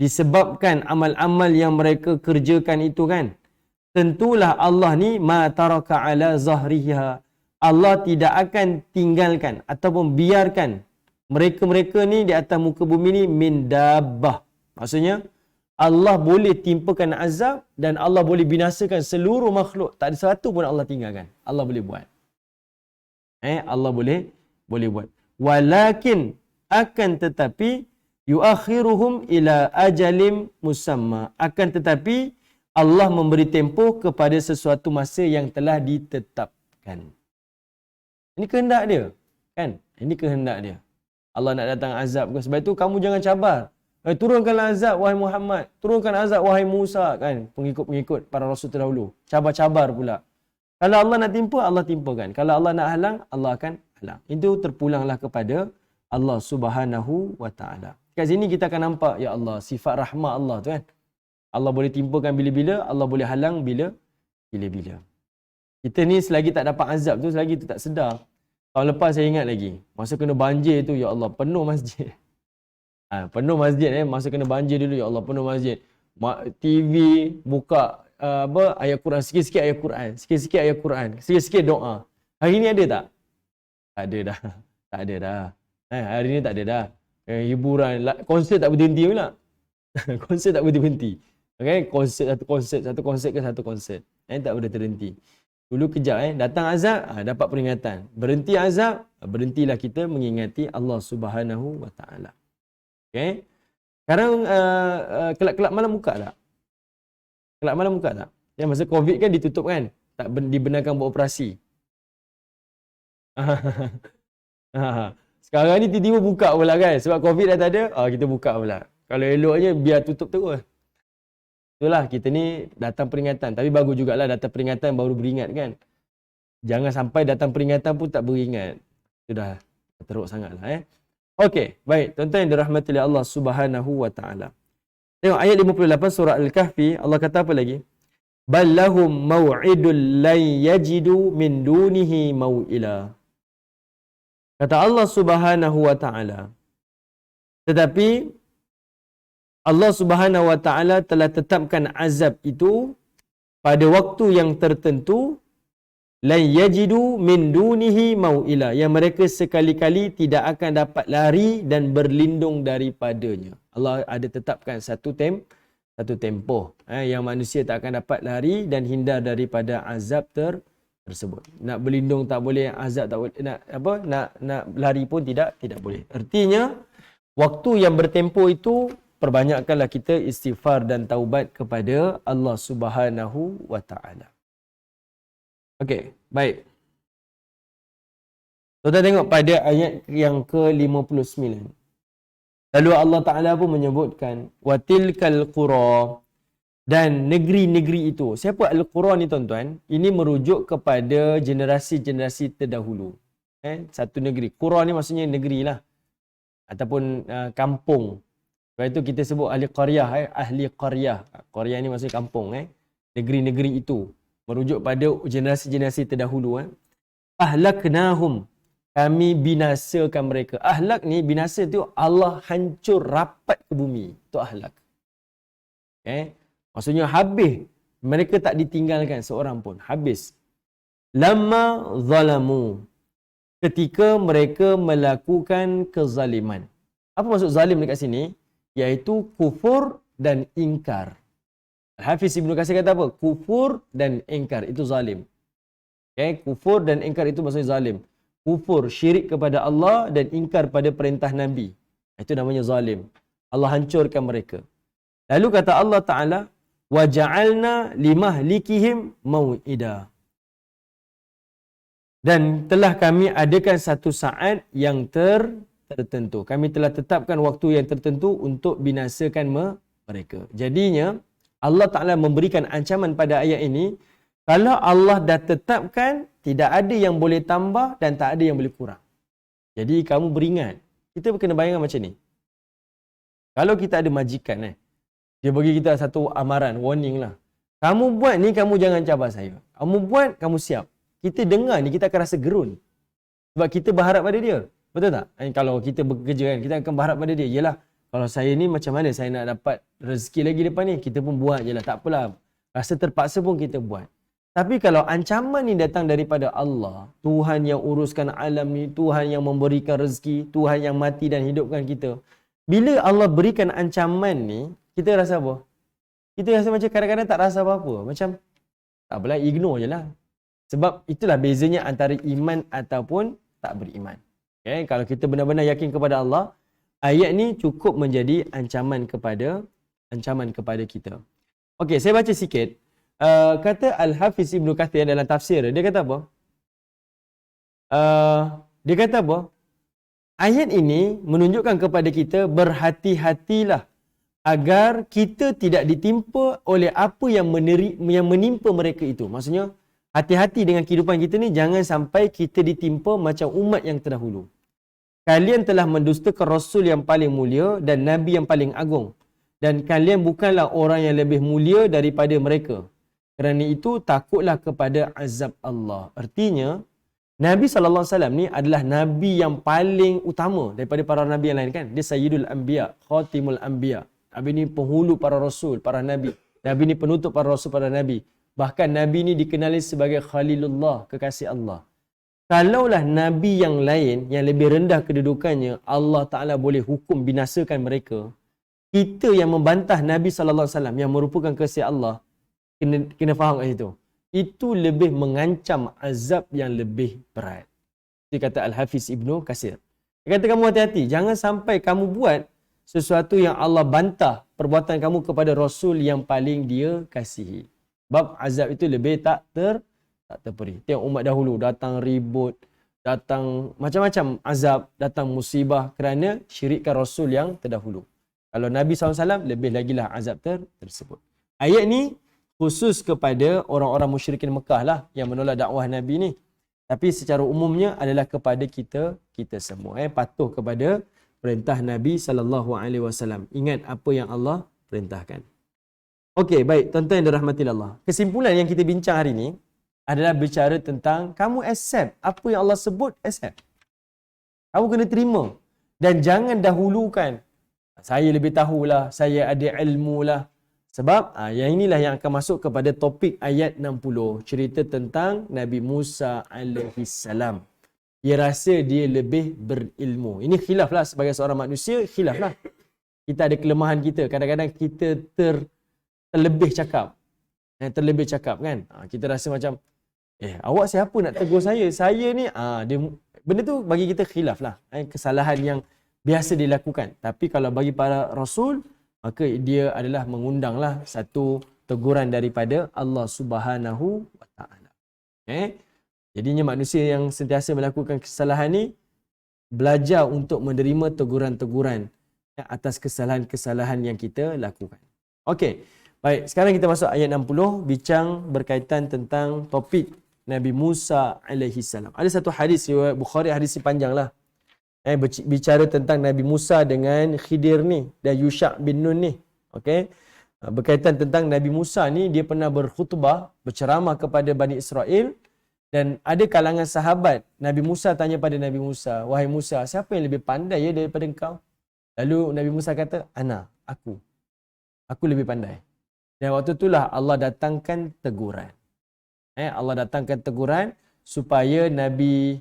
disebabkan amal-amal yang mereka kerjakan itu kan, tentulah Allah ni ma taraka ala zahriha, Allah tidak akan tinggalkan ataupun biarkan mereka-mereka ni di atas muka bumi ni min dabbah. Maksudnya Allah boleh timpakan azab dan Allah boleh binasakan seluruh makhluk. Tak ada satu pun Allah tinggalkan. Allah boleh buat. Allah boleh buat. Walakin akan tetapi yuakhiruhum ila ajalim musamma. Akan tetapi Allah memberi tempoh kepada sesuatu masa yang telah ditetapkan. Ini kehendak dia, kan? Ini kehendak dia. Allah nak datang azab ke, sebab itu kamu jangan cabar. Turunkanlah azab wahai Muhammad, turunkan azab wahai Musa, kan? Pengikut-pengikut para rasul terdahulu. Cabar-cabar pula. Kalau Allah nak timpa, Allah timpakan. Kalau Allah nak halang, Allah akan halang. Itu terpulanglah kepada Allah Subhanahu wa taala. Kat sini kita akan nampak, ya Allah, sifat rahmat Allah tu kan. Allah boleh timpakan bila-bila, Allah boleh halang bila-bila. Kita ni selagi tak dapat azab tu, selagi tu tak sedar. Tahun lepas saya ingat lagi, masa kena banjir tu, ya Allah, penuh masjid. Penuh masjid masa kena banjir dulu, ya Allah, penuh masjid. TV buka ayat Quran, sikit-sikit ayat Quran, sikit-sikit ayat Quran, sikit-sikit doa. Hari ni ada tak? Tak ada dah. Tak ada dah. Hari ni tak ada dah. Hiburan, konsert tak berhenti pula. Konsert tak berhenti. Okay? Satu konsert ke satu konsert. Tak boleh terhenti. Dulu kejap datang azab, dapat peringatan. Berhenti azab, berhentilah kita mengingati Allah Subhanahu wa taala. Okey. Sekarang kelab-kelab malam buka tak? Kelab malam buka tak? Ya, masa Covid kan ditutup kan? Tak dibenarkan beroperasi. Sekarang ni tiba-tiba buka pula kan? Sebab Covid dah tak ada, kita buka pula. Kalau eloknya biar tutup terus. Itulah, kita ni datang peringatan. Tapi bagus jugalah datang peringatan baru beringat kan. Jangan sampai datang peringatan pun tak beringat. Sudah teruk sangatlah. Okey, baik. Tuan-tuan yang dirahmati oleh Allah Subhanahu wa taala. Tengok ayat 58 surah Al-Kahfi, Allah kata apa lagi? Bal lahum maw'idul lan yajidu min dunihi maw'ila. Kata Allah Subhanahu wa taala. Tetapi Allah Subhanahu wa taala telah tetapkan azab itu pada waktu yang tertentu, la yajidu min dunihi mau'ila, yang mereka sekali-kali tidak akan dapat lari dan berlindung daripadanya. Allah ada tetapkan satu tempoh yang manusia tak akan dapat lari dan hindar daripada azab tersebut. Nak berlindung tak boleh, azab tak boleh, nak lari pun tidak boleh. Artinya waktu yang bertempoh itu, perbanyakkanlah kita istighfar dan taubat kepada Allah Subhanahu wa taala. Okey, baik. Kita tengok pada ayat yang ke-59. Lalu Allah Taala pun menyebutkan watilkal qura, dan negeri-negeri itu. Siapa al-qura ni tuan-tuan? Ini merujuk kepada generasi-generasi terdahulu. Satu negeri. Qura ni maksudnya negeri lah. Ataupun kampung. Sebab itu kita sebut ahli qaryah, ahli qaryah. Qaryah ni maksudnya kampung, negeri-negeri itu. Merujuk pada generasi-generasi terdahulu. Ahlaknahum, kami binasakan mereka. Ahlak ni, binasa tu Allah hancur rapat ke bumi. Itu ahlak. Maksudnya habis. Mereka tak ditinggalkan seorang pun. Habis. Lama zalamu, ketika mereka melakukan kezaliman. Apa maksud zalim dekat sini? Iaitu kufur dan ingkar. Hafiz Ibn Katsir kata apa? Kufur dan ingkar, itu zalim. Kufur dan ingkar itu maksudnya zalim. Kufur, syirik kepada Allah, dan ingkar pada perintah Nabi. Itu namanya zalim. Allah hancurkan mereka. Lalu kata Allah Ta'ala, وَجَعَلْنَا لِمَهْلِكِهِمْ مَوْئِدًا, dan telah kami adakan satu saat yang tertentu. Kami telah tetapkan waktu yang tertentu untuk binasakan mereka. Jadinya, Allah Ta'ala memberikan ancaman pada ayat ini, kalau Allah dah tetapkan, tidak ada yang boleh tambah dan tak ada yang boleh kurang. Jadi kamu beringat. Kita kena bayangkan macam ni. Kalau kita ada majikan, dia bagi kita satu amaran, warning lah. Kamu buat ni, kamu jangan cabar saya. Kamu buat, kamu siap. Kita dengar ni, kita akan rasa gerun. Sebab kita berharap pada dia. Betul tak? Kalau kita bekerja kan, kita akan berharap pada dia. Yelah, kalau saya ni macam mana saya nak dapat rezeki lagi depan ni? Kita pun buat je lah. Tak apalah. Rasa terpaksa pun kita buat. Tapi kalau ancaman ni datang daripada Allah, Tuhan yang uruskan alam ni, Tuhan yang memberikan rezeki, Tuhan yang mati dan hidupkan kita. Bila Allah berikan ancaman ni, kita rasa apa? Kita rasa macam kadang-kadang tak rasa apa-apa. Macam, tak apalah, ignore je lah. Sebab itulah bezanya antara iman ataupun tak beriman. Okay? Kalau kita benar-benar yakin kepada Allah, ayat ni cukup menjadi ancaman kepada kita. Okey, saya baca sikit. Kata Al-Hafiz Ibn Kathir dalam tafsir dia kata apa? Dia kata apa? Ayat ini menunjukkan kepada kita berhati-hatilah agar kita tidak ditimpa oleh apa yang menimpa mereka itu. Maksudnya, hati-hati dengan kehidupan kita ni, jangan sampai kita ditimpa macam umat yang terdahulu. Kalian telah mendustakan Rasul yang paling mulia dan Nabi yang paling agung. Dan kalian bukanlah orang yang lebih mulia daripada mereka. Kerana itu, takutlah kepada azab Allah. Artinya, Nabi SAW ni adalah Nabi yang paling utama daripada para Nabi yang lain kan. Dia Sayyidul Anbiya, Khatimul Anbiya. Nabi ni penghulu para Rasul, para Nabi. Nabi ni penutup para Rasul, para Nabi. Bahkan Nabi ni dikenali sebagai Khalilullah, kekasih Allah. Kalaulah Nabi yang lain yang lebih rendah kedudukannya, Allah Ta'ala boleh hukum binasakan mereka. Kita yang membantah Nabi SAW yang merupakan kekasih Allah, kena faham kat situ. Itu lebih mengancam azab yang lebih berat. Dia kata Al-Hafiz Ibnu Katsir. Dia kata kamu hati-hati. Jangan sampai kamu buat sesuatu yang Allah bantah perbuatan kamu kepada Rasul yang paling dia kasihi. Sebab azab itu lebih tak terperi. Tengok umat dahulu datang ribut, datang macam-macam azab, datang musibah kerana syirikkan Rasul yang terdahulu. Kalau Nabi SAW lebih lagi lah azab tersebut. Ayat ni khusus kepada orang-orang musyrikin Mekah lah yang menolak dakwah Nabi ni. Tapi secara umumnya adalah kepada kita semua. Patuh kepada perintah Nabi SAW. Ingat apa yang Allah perintahkan. Okey, baik. Tuan-tuan yang dirahmati Allah. Kesimpulan yang kita bincang hari ini adalah bicara tentang kamu accept. Apa yang Allah sebut, accept. Kamu kena terima. Dan jangan dahulukan. Saya lebih tahulah, saya ada ilmu lah. Sebab yang inilah yang akan masuk kepada topik ayat 60. Cerita tentang Nabi Musa alaihissalam. Dia rasa dia lebih berilmu. Ini khilaf lah sebagai seorang manusia, khilaf lah. Kita ada kelemahan kita. Kadang-kadang kita terlebih cakap. Terlebih cakap kan. Kita rasa macam, awak siapa nak tegur saya? Saya ni, benda tu bagi kita khilaf lah. Kesalahan yang biasa dilakukan. Tapi kalau bagi para Rasul, maka dia adalah mengundanglah satu teguran daripada Allah Subhanahu wa Ta'ala. Jadinya manusia yang sentiasa melakukan kesalahan ni belajar untuk menerima teguran-teguran atas kesalahan-kesalahan yang kita lakukan. Okey. Baik, sekarang kita masuk ayat 60, bincang berkaitan tentang topik Nabi Musa alaihissalam. Ada satu hadis riwayat Bukhari, hadis ni panjanglah. Bicara tentang Nabi Musa dengan Khidir ni dan Yusha' bin Nun ni. Okey. Berkaitan tentang Nabi Musa ni, dia pernah berkhutbah, berceramah kepada Bani Israel dan ada kalangan sahabat. Nabi Musa tanya pada Nabi Musa, "Wahai Musa, siapa yang lebih pandai daripada engkau?" Lalu Nabi Musa kata, "Aku. Aku lebih pandai." Dan waktu itulah Allah datangkan teguran. Allah datangkan teguran supaya Nabi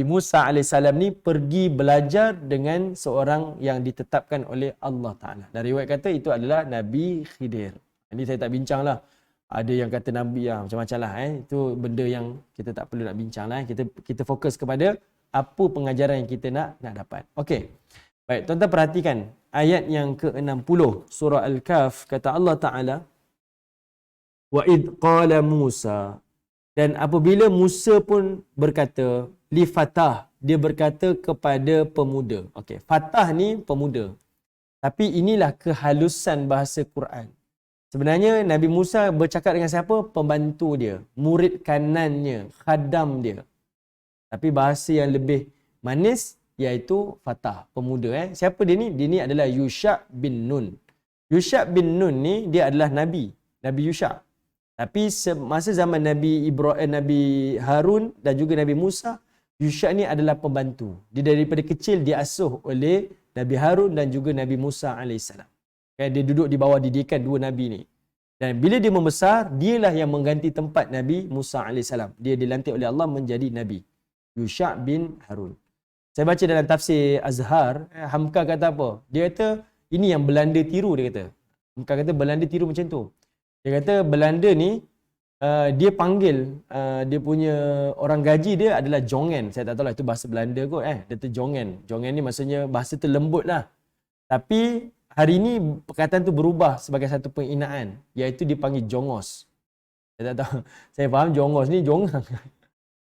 Musa AS ni pergi belajar dengan seorang yang ditetapkan oleh Allah Ta'ala. Dan riwayat kata itu adalah Nabi Khidir. Ini saya tak bincang lah. Ada yang kata Nabi macam-macam lah. Itu benda yang kita tak perlu nak bincang lah. Kita fokus kepada apa pengajaran yang kita nak dapat. Okey. Baik, tuan-tuan perhatikan. Ayat yang ke-60 surah Al-Kahf, kata Allah Ta'ala, "Wa id qala Musa." Dan apabila Musa pun berkata, li fatah, dia berkata kepada pemuda. Okey, fatah ni pemuda. Tapi inilah kehalusan bahasa Quran. Sebenarnya Nabi Musa bercakap dengan siapa? Pembantu dia, murid kanannya, khadam dia. Tapi bahasa yang lebih manis iaitu fatah, pemuda. Siapa dia ni? Dia ni adalah Yusha' bin Nun. Yusha' bin Nun ni dia adalah Nabi. Nabi Yusha. Tapi semasa zaman Nabi Harun dan juga Nabi Musa, Yusha ni adalah pembantu. Dia daripada kecil diasuh oleh Nabi Harun dan juga Nabi Musa alaihissalam. Dia duduk di bawah didikan dua nabi ni. Dan bila dia membesar, dialah yang mengganti tempat Nabi Musa alaihissalam. Dia dilantik oleh Allah menjadi nabi. Yusha bin Harun. Saya baca dalam tafsir Azhar, Hamka kata apa? Dia kata ini yang Belanda tiru, dia kata. Hamka kata Belanda tiru macam tu. Dia kata Belanda ni dia panggil dia punya orang gaji dia adalah jongen. Saya tak tahu lah itu bahasa Belanda kot. Dia tu jongen. Jongen ni maksudnya bahasa tu lembut lah. Tapi hari ni perkataan tu berubah sebagai satu penghinaan, iaitu dipanggil jongos. Saya tak tahu. Saya faham jongos ni jongang.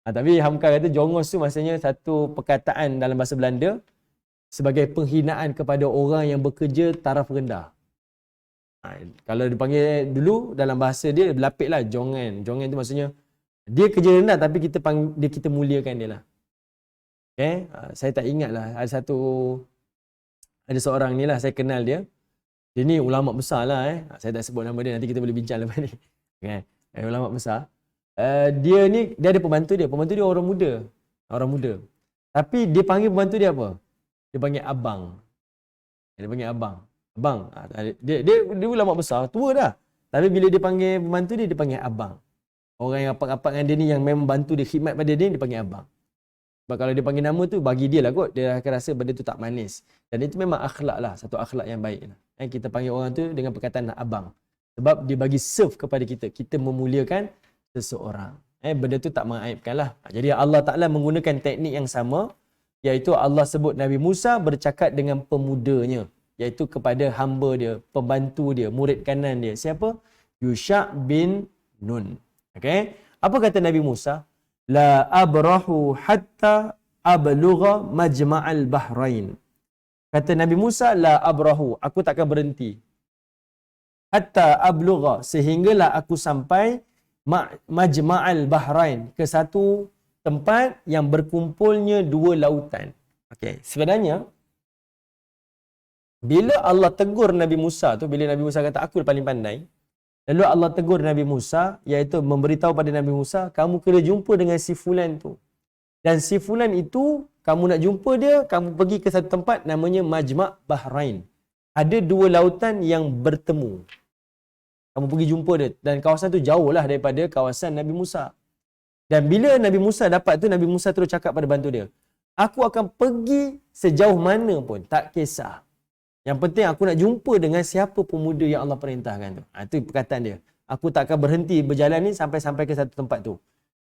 Tapi Hamka kata jongos tu maksudnya satu perkataan dalam bahasa Belanda sebagai penghinaan kepada orang yang bekerja taraf rendah. Kalau dipanggil dulu dalam bahasa dia berlapik lah jongen. Jongen tu maksudnya dia kerja rendah tapi kita muliakan dia lah. Okay? Saya tak ingat lah. Ada seorang ni lah saya kenal dia. Dia ni ulama besar lah. Saya tak sebut nama dia, nanti kita boleh bincang lepas ni. Okay? Ulama besar. Dia ni dia ada pembantu dia. Pembantu dia orang muda. Orang muda. Tapi dia panggil pembantu dia apa? Dia panggil abang. Dia panggil abang. Abang. Dia ulama besar, tua dah. Tapi bila dia panggil pembantu dia panggil abang. Orang yang rapat-rapat dengan dia ni, yang memang bantu dia, khidmat pada dia panggil abang. Sebab kalau dia panggil nama tu, bagi dia lah kot. Dia akan rasa benda tu tak manis. Dan itu memang akhlak lah. Satu akhlak yang baik lah. Kita panggil orang tu dengan perkataan abang. Sebab dia bagi serve kepada kita. Kita memuliakan seseorang. Benda tu tak mengaibkan lah. Jadi Allah Ta'ala menggunakan teknik yang sama, iaitu Allah sebut Nabi Musa bercakap dengan pemudanya, iaitu kepada hamba dia, pembantu dia, murid kanan dia. Siapa? Yusha bin Nun. Okay? Apa kata Nabi Musa? La abrahu hatta ablugha majma'al bahrain. Kata Nabi Musa, la abrahu, aku takkan berhenti. Hatta ablugha, sehinggalah aku sampai majma'al bahrain, ke satu tempat yang berkumpulnya dua lautan. Okay. Sebenarnya bila Allah tegur Nabi Musa tu, bila Nabi Musa kata aku paling pandai, lalu Allah tegur Nabi Musa, iaitu memberitahu pada Nabi Musa, kamu kena jumpa dengan si fulan tu. Dan si fulan itu, kamu nak jumpa dia, kamu pergi ke satu tempat namanya Majma' Bahrain. Ada dua lautan yang bertemu. Kamu pergi jumpa dia. Dan kawasan tu jauh lah daripada kawasan Nabi Musa. Dan bila Nabi Musa dapat tu, Nabi Musa terus cakap pada bantu dia, aku akan pergi sejauh mana pun, tak kisah. Yang penting aku nak jumpa dengan siapa pemuda yang Allah perintahkan tu. Itu perkataan dia. Aku tak akan berhenti berjalan ni sampai ke satu tempat tu.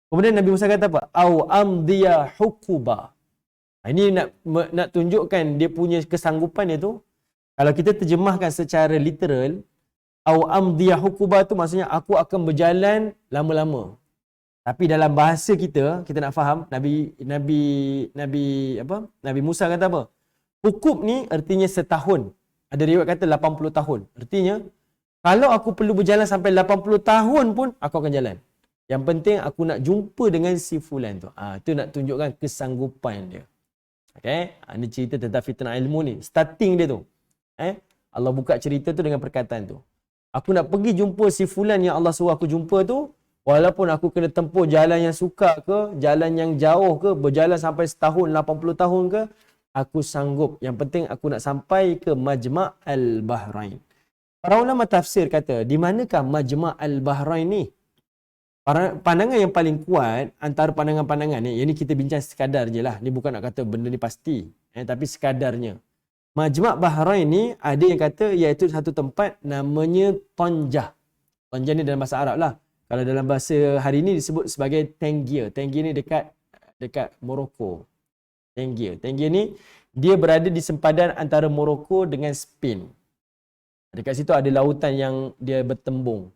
Kemudian Nabi Musa kata apa? Au amdiya hukuba. Ini nak tunjukkan dia punya kesanggupan dia tu. Kalau kita terjemahkan secara literal, au amdiya hukuba tu maksudnya aku akan berjalan lama-lama. Tapi dalam bahasa kita nak faham, Nabi Musa kata apa? Hukub ni artinya setahun. Ada riwayat kata 80 tahun. Artinya, kalau aku perlu berjalan sampai 80 tahun pun, aku akan jalan. Yang penting aku nak jumpa dengan si fulan tu. Itu nak tunjukkan kesanggupan dia. Okay? Ini cerita tentang fitnah ilmu ni. Starting dia tu. Allah buka cerita tu dengan perkataan tu. Aku nak pergi jumpa si fulan yang Allah suruh aku jumpa tu, walaupun aku kena tempuh jalan yang sukar ke, jalan yang jauh ke, berjalan sampai setahun, 80 tahun ke, aku sanggup. Yang penting aku nak sampai ke Majma' al-Bahrain. Para ulama tafsir kata, di manakah Majma' al-Bahrain ni? Pandangan yang paling kuat antara pandangan-pandangan ni, yang ni kita bincang sekadar je lah. Ni bukan nak kata benda ni pasti. Tapi sekadarnya. Majma' Bahrain ni ada yang kata iaitu satu tempat namanya Tanjah. Tanjah ni dalam bahasa Arab lah. Kalau dalam bahasa hari ni disebut sebagai Tangier. Tangier ni dekat Morocco. Tangier ni dia berada di sempadan antara Morocco dengan Spain. Dekat situ ada lautan yang dia bertembung.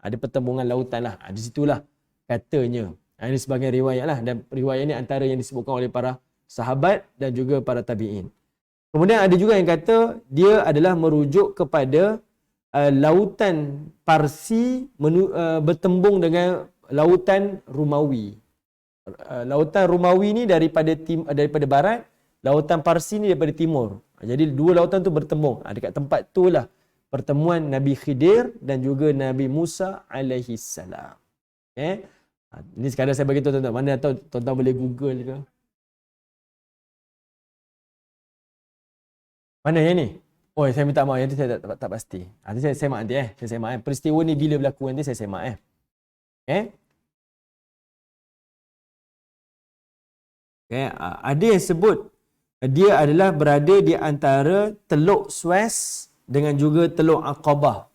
Ada pertembungan lautan lah. Di situlah katanya. Ini sebagai riwayat lah. Dan riwayat ni antara yang disebutkan oleh para sahabat dan juga para tabi'in. Kemudian ada juga yang kata dia adalah merujuk kepada lautan Parsi bertembung dengan lautan Rumawi. Lautan Rumawi ni daripada barat, lautan Parsi ni daripada timur. Jadi dua lautan tu bertembung. Dekat tempat tu lah pertemuan Nabi Khidir dan juga Nabi Musa alaihi salam. Okay. Ini sekadar saya bagi tuan-tuan. Mana tahu tuan-tuan boleh Google ke. Mana yang ni? Oh, saya minta maaf. Yang tu saya tak pasti. Nanti saya semak nanti Saya semak Peristiwa ni bila berlaku nanti saya semak Okay. Okay. Ada yang sebut dia adalah berada di antara Teluk Suez dengan juga Teluk Aqabah.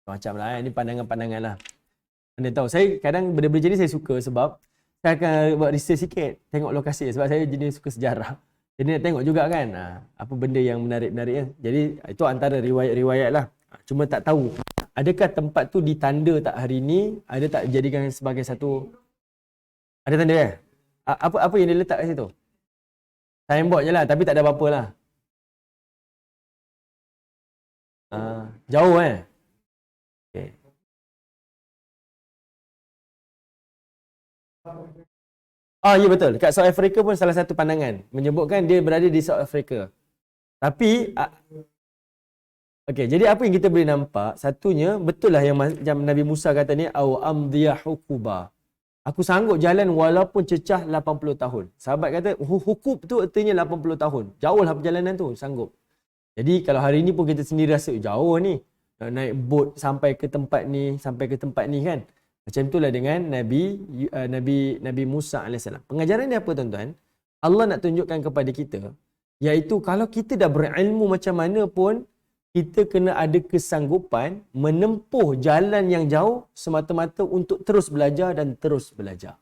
Macam lah ini pandangan-pandangan lah. Anda tahu, saya kadang benda-benda jadi saya suka sebab saya akan buat research sikit, tengok lokasi sebab saya jenis suka sejarah. Jadi nak tengok juga kan apa benda yang menarik-menarik kan. Jadi itu antara riwayat-riwayat lah. Cuma tak tahu adakah tempat tu ditanda tak hari ni, ada tak dijadikan sebagai satu, ada tanda apa yang dia letak kat situ? Signboard je lah, tapi tak ada apa-apa lah. Jauh Okay. Ya betul. Kat South Africa pun salah satu pandangan menyebutkan dia berada di South Africa. Tapi okey, jadi apa yang kita boleh nampak, satunya betul lah yang macam Nabi Musa kata ni, au amdiya hukuba. Aku sanggup jalan walaupun cecah 80 tahun. Sahabat kata hukub tu artinya 80 tahun. Jauh lah perjalanan tu, sanggup. Jadi kalau hari ni pun kita sendiri rasa jauh ni, nak naik bot sampai ke tempat ni kan. Macam itulah dengan Nabi Musa AS. Pengajaran dia apa tuan-tuan? Allah nak tunjukkan kepada kita, iaitu kalau kita dah berilmu macam mana pun, kita kena ada kesanggupan menempuh jalan yang jauh semata-mata untuk terus belajar dan terus belajar.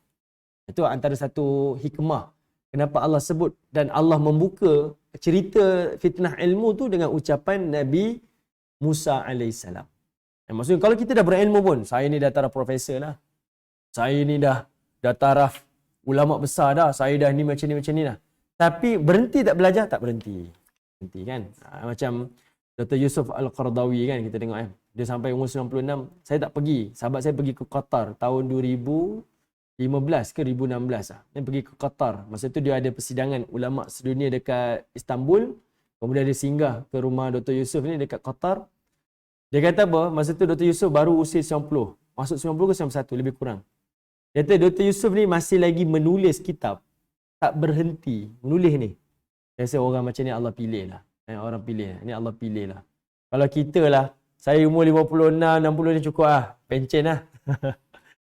Itu antara satu hikmah kenapa Allah sebut dan Allah membuka cerita fitnah ilmu tu dengan ucapan Nabi Musa AS. Maksudnya kalau kita dah berilmu pun, saya ni dah taraf profesor lah, saya ni dah taraf ulama besar dah, saya dah ni macam ni dah. Tapi berhenti tak belajar? Tak berhenti. Berhenti kan? Macam Dr. Yusuf Al-Qaradawi kan, kita tengok dia sampai umur 96, saya tak pergi. Sahabat saya pergi ke Qatar tahun 2015 ke 2016 lah. Dia pergi ke Qatar. Masa tu dia ada persidangan ulama sedunia dekat Istanbul. Kemudian dia singgah ke rumah Dr. Yusuf ni dekat Qatar. Dia kata apa? Masa tu Dr. Yusuf baru usia 90. Masuk 90 ke 91, lebih kurang. Dia kata Dr. Yusuf ni masih lagi menulis kitab. Tak berhenti menulis ni. Saya rasa orang macam ni Allah pilih lah. Orang pilih. Ni Allah pilih lah. Kalau kita lah, saya umur 56, 60 ni cukup lah. Pencen lah.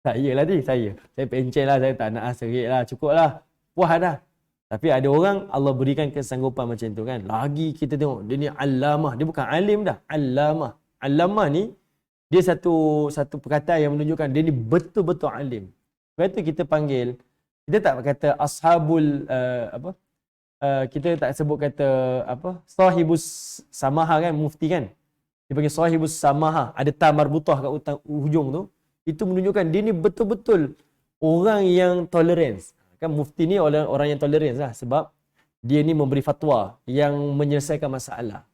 Saya lah ni, saya pencen lah. Saya tak nak serik lah. Cukup lah. Puas dah. Tapi ada orang Allah berikan kesanggupan macam tu kan. Lagi kita tengok, dia ni allamah. Dia bukan alim dah. Allamah. Allamah ni, dia satu perkataan yang menunjukkan dia ni betul-betul alim. Sebab itu kita panggil, kita tak kata ashabul kita tak sebut kata sahibus samaha kan, mufti kan. Dia panggil sahibus samaha, ada ta marbutah kat hujung tu. Itu menunjukkan dia ni betul-betul orang yang tolerance. Kan mufti ni orang yang tolerance lah, sebab dia ni memberi fatwa yang menyelesaikan masalah.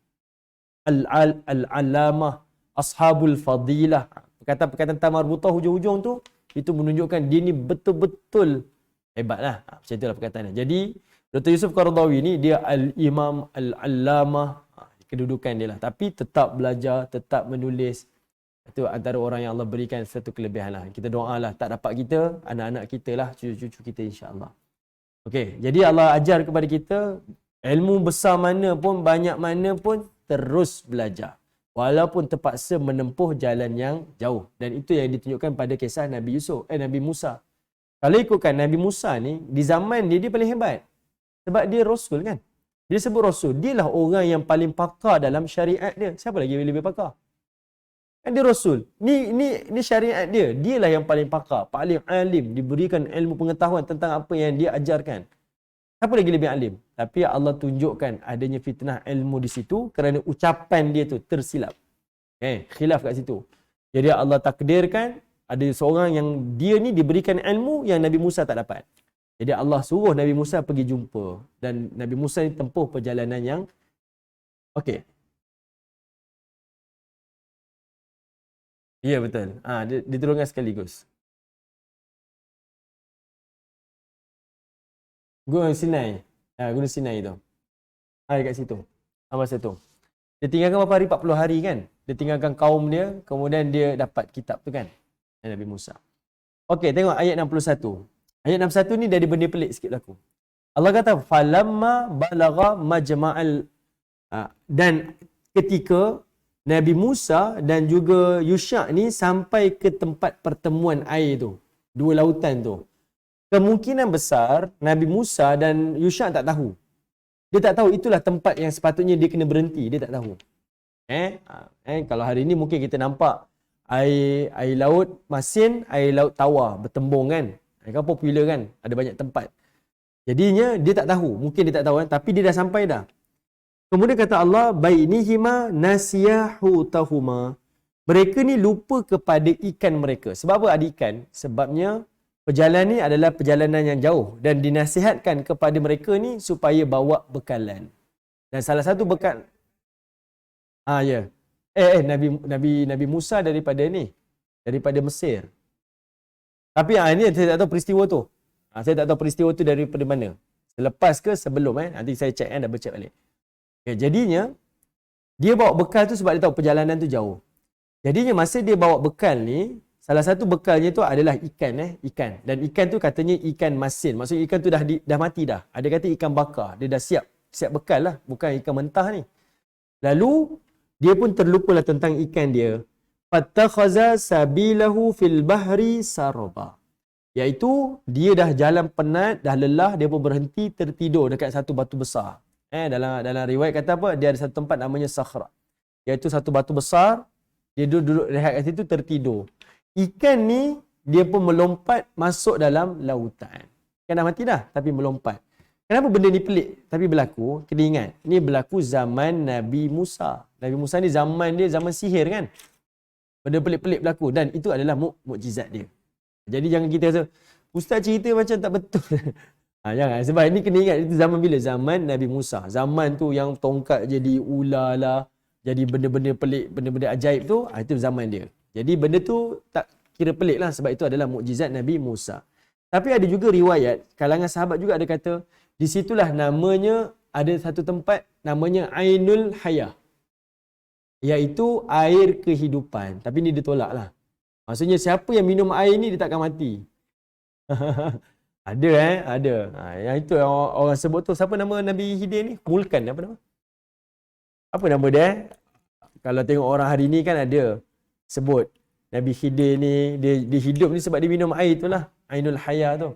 Al-alamah, ashabul fadilah. Perkataan ta marbutah hujung-hujung tu, itu menunjukkan dia ni betul-betul hebat lah. Macam itulah perkataannya. Jadi Dr. Yusuf Qaradawi ni dia al-imam, al-allamah, kedudukan dia lah. Tapi tetap belajar, tetap menulis. Itu antara orang yang Allah berikan satu kelebihan lah. Kita doa lah, tak dapat kita, anak-anak kita lah, cucu-cucu kita insya-Allah. Okey, jadi Allah ajar kepada kita, ilmu besar mana pun, banyak mana pun, terus belajar. Walaupun terpaksa menempuh jalan yang jauh. Dan itu yang ditunjukkan pada kisah Nabi Musa. Kalau ikutkan Nabi Musa ni, di zaman dia paling hebat. Sebab dia Rasul kan. Dia sebut Rasul. Dialah orang yang paling pakar dalam syariat dia. Siapa lagi yang lebih pakar? Kan dia Rasul. Ni syariat dia. Dialah yang paling pakar. Paling alim. Diberikan ilmu pengetahuan tentang apa yang dia ajarkan. Siapa lagi lebih alim? Tapi Allah tunjukkan adanya fitnah ilmu di situ kerana ucapan dia tu tersilap. Khilaf kat situ. Jadi Allah takdirkan ada seorang yang dia ni diberikan ilmu yang Nabi Musa tak dapat. Jadi Allah suruh Nabi Musa pergi jumpa. Dan Nabi Musa ni tempuh perjalanan yang okey. Ya betul. Dia turunkan sekaligus. Gunung Sinai. Gunung Sinai tu. Dekat situ. Masa tu. Dia tinggalkan berapa hari? 40 hari kan? Dia tinggalkan kaum dia, kemudian dia dapat kitab tu kan. Nabi Musa. Okey, tengok ayat 61. Ayat 61 ni dari benda pelik sikit berlaku. Allah kata falamma balagha majma'al dan ketika Nabi Musa dan juga Yusha ni sampai ke tempat pertemuan air tu, dua lautan tu. Kemungkinan besar Nabi Musa dan Yusha tak tahu. Dia tak tahu itulah tempat yang sepatutnya dia kena berhenti, dia tak tahu. Kalau hari ni mungkin kita nampak air laut masin, air laut tawar bertembung kan. Kan popular kan, ada banyak tempat. Jadinya dia tak tahu, mungkin dia tak tahu kan, tapi dia dah sampai dah. Kemudian kata Allah, bainihima nasiyahu tahuma. Mereka ni lupa kepada ikan mereka. Sebab apa ada ikan? Sebabnya perjalanan ni adalah perjalanan yang jauh dan dinasihatkan kepada mereka ni supaya bawa bekalan. Dan salah satu bekal Nabi Musa daripada Mesir. Tapi ini saya tak tahu peristiwa tu. Saya tak tahu peristiwa tu daripada mana. Selepas ke sebelum nanti saya check double check balik. Okay, jadinya dia bawa bekal tu sebab dia tahu perjalanan tu jauh. Jadinya masa dia bawa bekal ni, salah satu bekalnya tu adalah ikan. Dan ikan tu katanya ikan masin. Maksudnya ikan tu dah mati dah. Ada kata ikan bakar. Dia dah siap bekal lah, bukan ikan mentah ni. Lalu dia pun terlupalah tentang ikan dia. Fattakhaza sabilahu fil bahri saraba. Iaitu dia dah jalan penat, dah lelah, dia pun berhenti tertidur dekat satu batu besar. Dalam riwayat kata apa? Dia ada satu tempat namanya Sakhra. Iaitu satu batu besar, dia duduk rehat kat situ tertidur. Ikan ni dia pun melompat masuk dalam lautan. Kan dah mati dah tapi melompat. Kenapa benda ni pelik tapi berlaku? Kena ingat, ni berlaku zaman Nabi Musa. Nabi Musa ni zaman dia zaman sihir kan. Benda pelik-pelik berlaku dan itu adalah mukjizat dia. Jadi jangan kita rasa ustaz cerita macam tak betul. Jangan, sebab ini kena ingat itu zaman bila? Zaman Nabi Musa. Zaman tu yang tongkat jadi ular lah, jadi benda-benda pelik, benda-benda ajaib tu, itu zaman dia. Jadi benda tu tak kira pelik lah sebab itu adalah mukjizat Nabi Musa. Tapi ada juga riwayat, kalangan sahabat juga ada kata, di situlah namanya, ada satu tempat namanya Ainul Hayah. Iaitu air kehidupan. Tapi ni dia tolak lah. Maksudnya siapa yang minum air ni dia takkan mati. Ada. Yang itu orang sebut tu. Siapa nama Nabi Khidir ni? Mulkan apa nama? Apa nama dia? Kalau tengok orang hari ni kan ada sebut Nabi Khidir ni dia hidup ni sebab dia minum air tu lah. Ainul Hayah tu.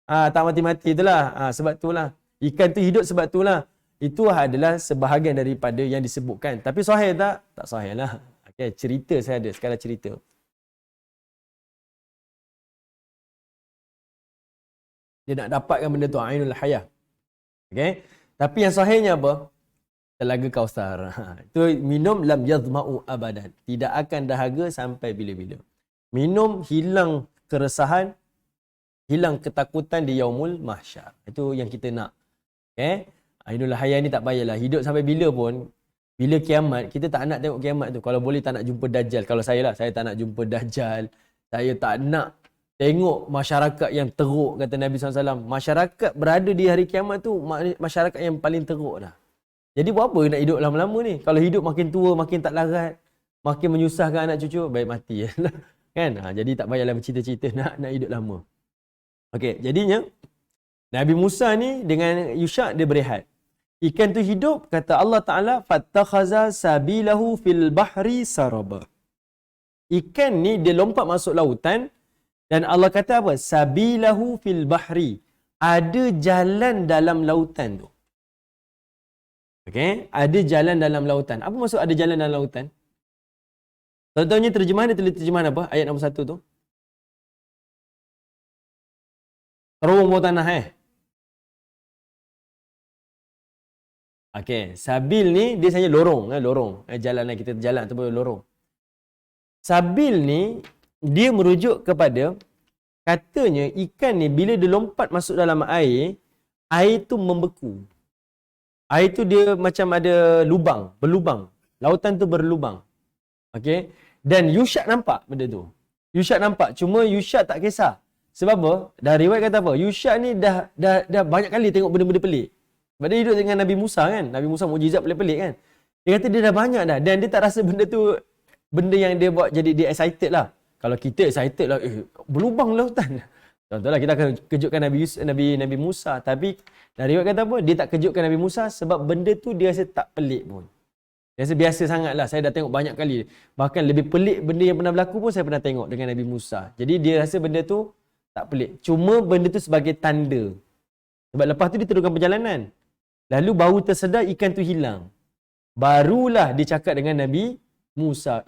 Tak mati-mati tu lah. Sebab tu lah. Ikan tu hidup sebab tu lah. Itu adalah sebahagian daripada yang disebutkan. Tapi sahih tak? Tak sahih lah. Okay, cerita saya ada. Sekadar cerita. Dia nak dapatkan benda tu. Ainul Hayah. Okay. Tapi yang sahihnya apa? Telaga Kausar. Itu minum lam yazma'u abadan. Tidak akan dahaga sampai bila-bila. Minum hilang keresahan, hilang ketakutan di yaumul mahsyar. Itu yang kita nak. Okay. Ainul Hayah ni tak payahlah. Hidup sampai bila pun, bila kiamat, kita tak nak tengok kiamat tu. Kalau boleh tak nak jumpa Dajjal. Kalau saya lah, saya tak nak jumpa Dajjal. Saya tak nak tengok masyarakat yang teruk, kata Nabi SAW. Masyarakat berada di hari kiamat tu, masyarakat yang paling teruk dah. Jadi buat apa nak hidup lama-lama ni? Kalau hidup makin tua, makin tak larat, makin menyusahkan anak cucu, baik mati. Kan? Jadi tak payahlah bercita-cita nak hidup lama. Okey, jadinya Nabi Musa ni dengan Yusha dia berehat. Ikan tu hidup, kata Allah Ta'ala, fattakhaza sabilahu fil bahri saraba. Ikan ni dia lompat masuk lautan dan Allah kata apa? Sabilahu fil bahri. Ada jalan dalam lautan tu. Okey, ada jalan dalam lautan. Apa maksud ada jalan dalam lautan? Contohnya terjemahan dia tulis terjemahan apa? Ayat 61 tu. Terowong bawah tanah Okey, sabil ni dia sebenarnya lorong. Jalan kita jalan ataupun lorong. Sabil ni dia merujuk kepada katanya ikan ni bila dia lompat masuk dalam air tu membeku. Air tu dia macam ada berlubang. Lautan tu berlubang. Okey. Dan Yusha nampak benda tu. Yusha nampak. Cuma Yusha tak kisah. Sebab apa? Dah riwayat kata apa? Yusha ni dah banyak kali tengok benda-benda pelik. Sebab dia hidup dengan Nabi Musa kan. Nabi Musa mukjizat pelik-pelik kan. Dia kata dia dah banyak dah dan dia tak rasa benda tu benda yang dia buat jadi dia excited lah. Kalau kita excited lah, berlubang lautan. Contohlah kita akan kejutkan Nabi Musa, tapi dari riwayat kata apa? Dia tak kejutkan Nabi Musa sebab benda tu dia rasa tak pelik pun. Dia rasa biasa sangat lah. Saya dah tengok banyak kali. Bahkan lebih pelik benda yang pernah berlaku pun saya pernah tengok dengan Nabi Musa. Jadi dia rasa benda tu tak pelik. Cuma benda tu sebagai tanda. Sebab lepas tu dia teruskan perjalanan. Lalu baru tersedar ikan tu hilang. Barulah dia cakap dengan Nabi Musa.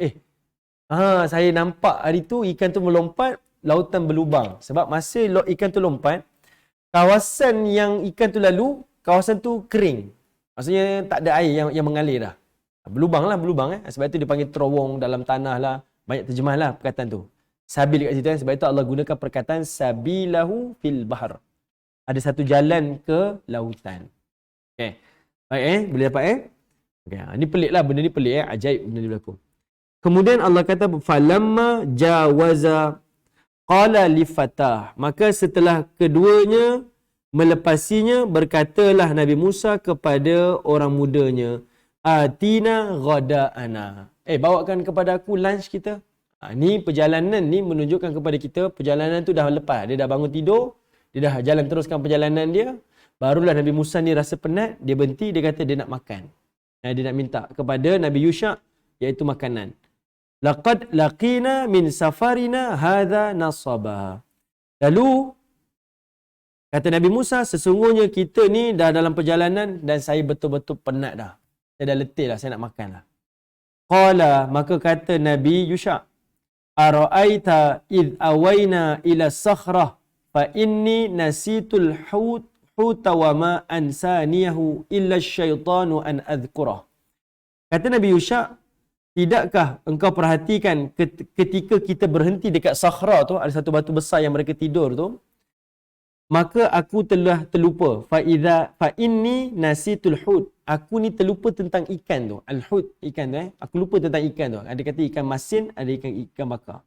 Saya nampak hari tu ikan tu melompat, lautan berlubang. Sebab masa ikan tu lompat, kawasan yang ikan tu lalu, kawasan tu kering. Maksudnya tak ada air yang mengalir dah. Berlubang. Sebab itu dia panggil terowong dalam tanah lah. Banyak terjemah lah perkataan tu. Sabil kat situ kan. Sebab itu Allah gunakan perkataan sabilahu fil bahar. Ada satu jalan ke lautan. Okay. Baik boleh dapat Okay. Ini pelik lah. Benda ni pelik ajaib benda ni berlaku. Kemudian Allah kata falamma jawaza qala li fatah. Maka setelah keduanya melepasinya, berkatalah Nabi Musa kepada orang mudanya, atina ghada'ana. Bawakan kepada aku lunch kita. Ni perjalanan ni menunjukkan kepada kita perjalanan tu dah lepas. Dia dah bangun tidur, dia dah jalan teruskan perjalanan dia. Barulah Nabi Musa ni rasa penat, dia berhenti, dia kata dia nak makan. Dia nak minta kepada Nabi Yusha iaitu makanan. Laqad laqina min safarina hadha nasaba. Lalu kata Nabi Musa, sesungguhnya kita ni dah dalam perjalanan dan saya betul-betul penat dah. Saya dah letih lah, saya nak makan lah. Qala, maka kata Nabi Yusha, ara'aita id awayna ila sakhrah fa inni nasitul huta wa ma ansaniyahu illa syaitanu an adhkurah. Kata Nabi Yusha, tidakkah engkau perhatikan ketika kita berhenti dekat Sakhra tu, ada satu batu besar yang mereka tidur tu, maka aku telah terlupa. Fa inni nasitul hut. Aku ni terlupa tentang ikan tu. Al-hut, ikan tu Aku lupa tentang ikan tu. Ada kata ikan masin, ada ikan bakar.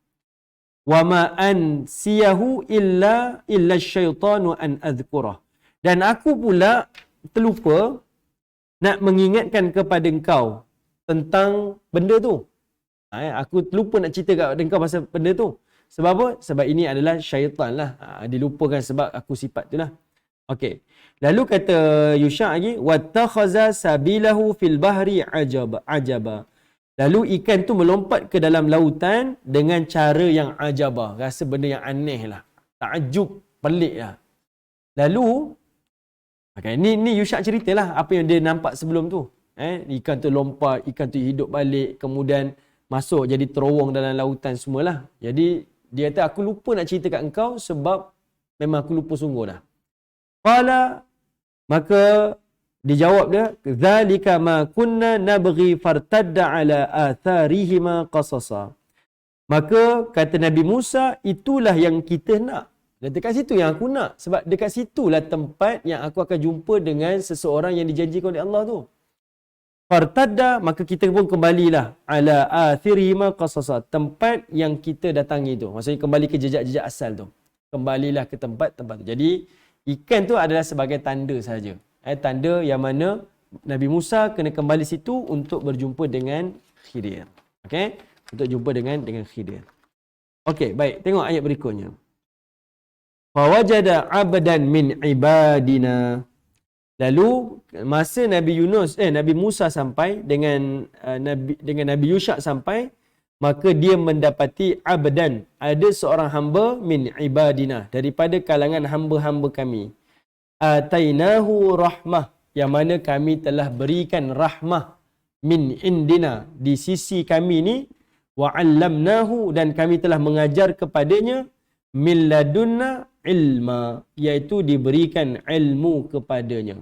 Wa ma ansiyahu illa syaitanu an adhkurah. Dan aku pula terlupa nak mengingatkan kepada engkau tentang benda tu. Aku terlupa nak cerita kepada engkau pasal benda tu. Sebab apa? Sebab ini adalah syaitan lah. Dilupakan sebab aku sifat tu lah. Okey. Lalu kata Yusha lagi, wattakhaza sabilahu fil bahri ajaba. Lalu ikan tu melompat ke dalam lautan dengan cara yang ajabah. Rasa benda yang aneh lah. Takjub, pelik lah. Lalu ni Yusha ceritalah apa yang dia nampak sebelum tu. Ikan tu lompat, ikan tu hidup balik, kemudian masuk jadi terowong dalam lautan semualah. Jadi dia kata aku lupa nak cerita kat engkau sebab memang aku lupa sungguh dah. Qala, maka dijawab dia, zalika ma kunna nabghi fartadda ala atharihima qasasa. Maka kata Nabi Musa, itulah yang kita nak. Dan dekat situ yang aku nak. Sebab dekat situlah tempat yang aku akan jumpa dengan seseorang yang dijanjikan oleh Allah tu. Fartadda, maka kita pun kembalilah. Ala athirihima qasasa. Tempat yang kita datangi tu. Maksudnya kembali ke jejak-jejak asal tu. Kembalilah ke tempat-tempat tu. Jadi, ikan tu adalah sebagai tanda saja. Tanda yang mana Nabi Musa kena kembali situ untuk berjumpa dengan Khidir. Okey? Untuk jumpa dengan Khidir. Okey, baik. Tengok ayat berikutnya. Fawajada 'abdan min ibadina. Lalu masa Nabi Musa sampai dengan Nabi Yusha sampai, maka dia mendapati 'abdan, ada seorang hamba min ibadina, daripada kalangan hamba-hamba kami. Atainahu rahmah, yang mana kami telah berikan rahmah min indina, di sisi kami ni, wa 'allamnahu, dan kami telah mengajar kepadanya min ladunna ilma, iaitu diberikan ilmu kepadanya.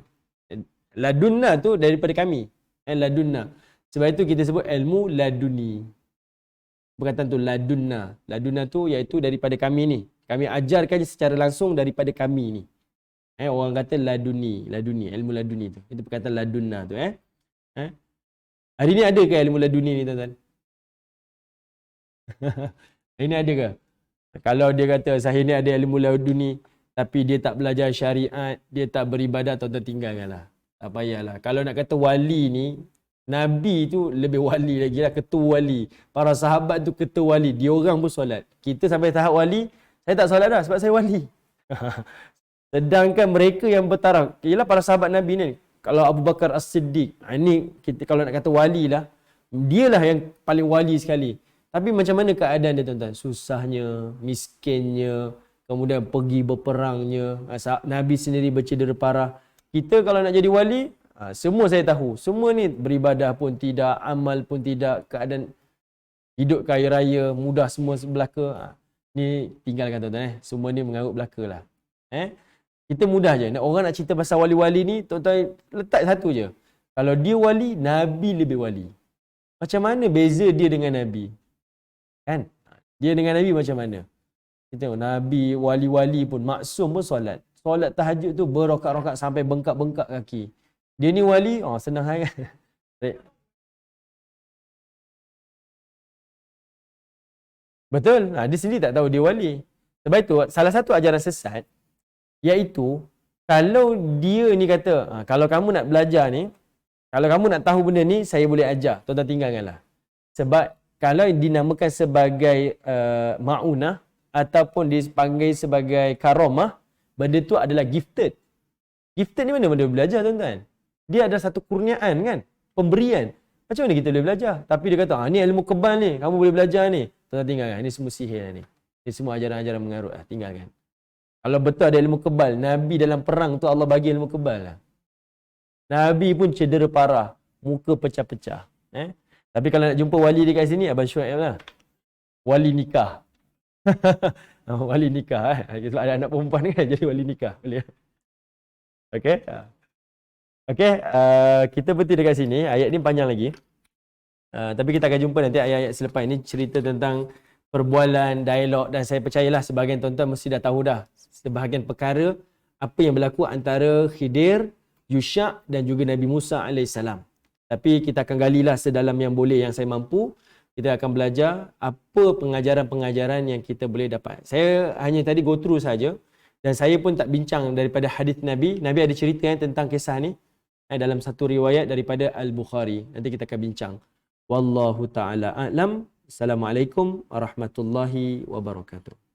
Ladunna tu daripada kami. Ladunna. Sebab itu kita sebut ilmu laduni. Perkataan tu ladunna. Ladunna tu iaitu daripada kami ni. Kami ajarkan secara langsung daripada kami ni. Orang kata laduni, ilmu laduni tu. Itu perkataan ladunna tu. Hari ni ada ke ilmu laduni ni, tuan-tuan? Hari ni ada ke? Kalau dia kata saya ni ada ilmu laduni tapi dia tak belajar syariat, dia tak beribadat, tuan-tuan tinggalkanlah. Tak payahlah. Kalau nak kata wali ni, Nabi tu lebih wali lagi lah, ketua wali. Para sahabat tu ketua wali. Dia orang pun solat. Kita sampai tahap wali, saya tak solat dah sebab saya wali. Sedangkan mereka yang bertaraf, ialah para sahabat Nabi ni. Kalau Abu Bakar As-Siddiq, ini kita kalau nak kata wali lah, dialah yang paling wali sekali. Tapi macam mana keadaan dia tuan-tuan? Susahnya, miskinnya, kemudian pergi berperangnya. Nabi sendiri bercedera parah. Kita kalau nak jadi wali, semua saya tahu. Semua ni beribadah pun tidak, amal pun tidak, keadaan hidup kaya raya, mudah semua belaka. Ni tinggalkan tuan-tuan. Semua ni mengarut belaka lah. Kita mudah je. Orang nak cerita pasal wali-wali ni, tuan-tuan letak satu je. Kalau dia wali, Nabi lebih wali. Macam mana beza dia dengan Nabi? Kan? Dia dengan Nabi macam mana? Kita tengok Nabi, wali-wali pun, maksum pun solat. Solat tahajud tu berokat-rokat sampai bengkak-bengkak kaki. Dia ni wali, senang sangat. Betul. Dia sendiri tak tahu dia wali. Sebab itu, salah satu ajaran sesat, iaitu, kalau dia ni kata, kalau kamu nak belajar ni, kalau kamu nak tahu benda ni, saya boleh ajar. Tuan-tuan tinggalkanlah. Sebab, kalau dinamakan sebagai ma'unah, ataupun dipanggil sebagai karamah, benda tu adalah gifted. Gifted ni mana benda belajar tuan-tuan? Dia ada satu kurniaan kan? Pemberian. Macam mana kita boleh belajar? Tapi dia kata, ni ilmu kebal ni, kamu boleh belajar ni. Tuan-tuan tinggalkan. Ini semua sihir ni. Ini semua ajaran-ajaran mengarut lah. Tinggalkan. Kalau betul ada ilmu kebal, Nabi dalam perang tu Allah bagi ilmu kebal lah. Nabi pun cedera parah. Muka pecah-pecah. Tapi kalau nak jumpa wali dekat sini, Abang Syuaib lah. Wali nikah. Wali nikah. Sebab ada anak perempuan kan, jadi wali nikah. Boleh. Okay. Okay, kita berhenti dekat sini. Ayat ni panjang lagi. Tapi kita akan jumpa nanti ayat-ayat selepas ini. Cerita tentang perbualan, dialog. Dan saya percayalah sebahagian tuan-tuan mesti dah tahu dah. Sebahagian perkara apa yang berlaku antara Khidir, Yusha' dan juga Nabi Musa AS. Tapi kita akan galilah sedalam yang boleh, yang saya mampu. Kita akan belajar apa pengajaran-pengajaran yang kita boleh dapat. Saya hanya tadi go through saja. Dan saya pun tak bincang daripada hadis Nabi. Nabi ada cerita tentang kisah ni dalam satu riwayat daripada Al-Bukhari. Nanti kita akan bincang. Wallahu ta'ala a'lam. Assalamualaikum warahmatullahi wabarakatuh.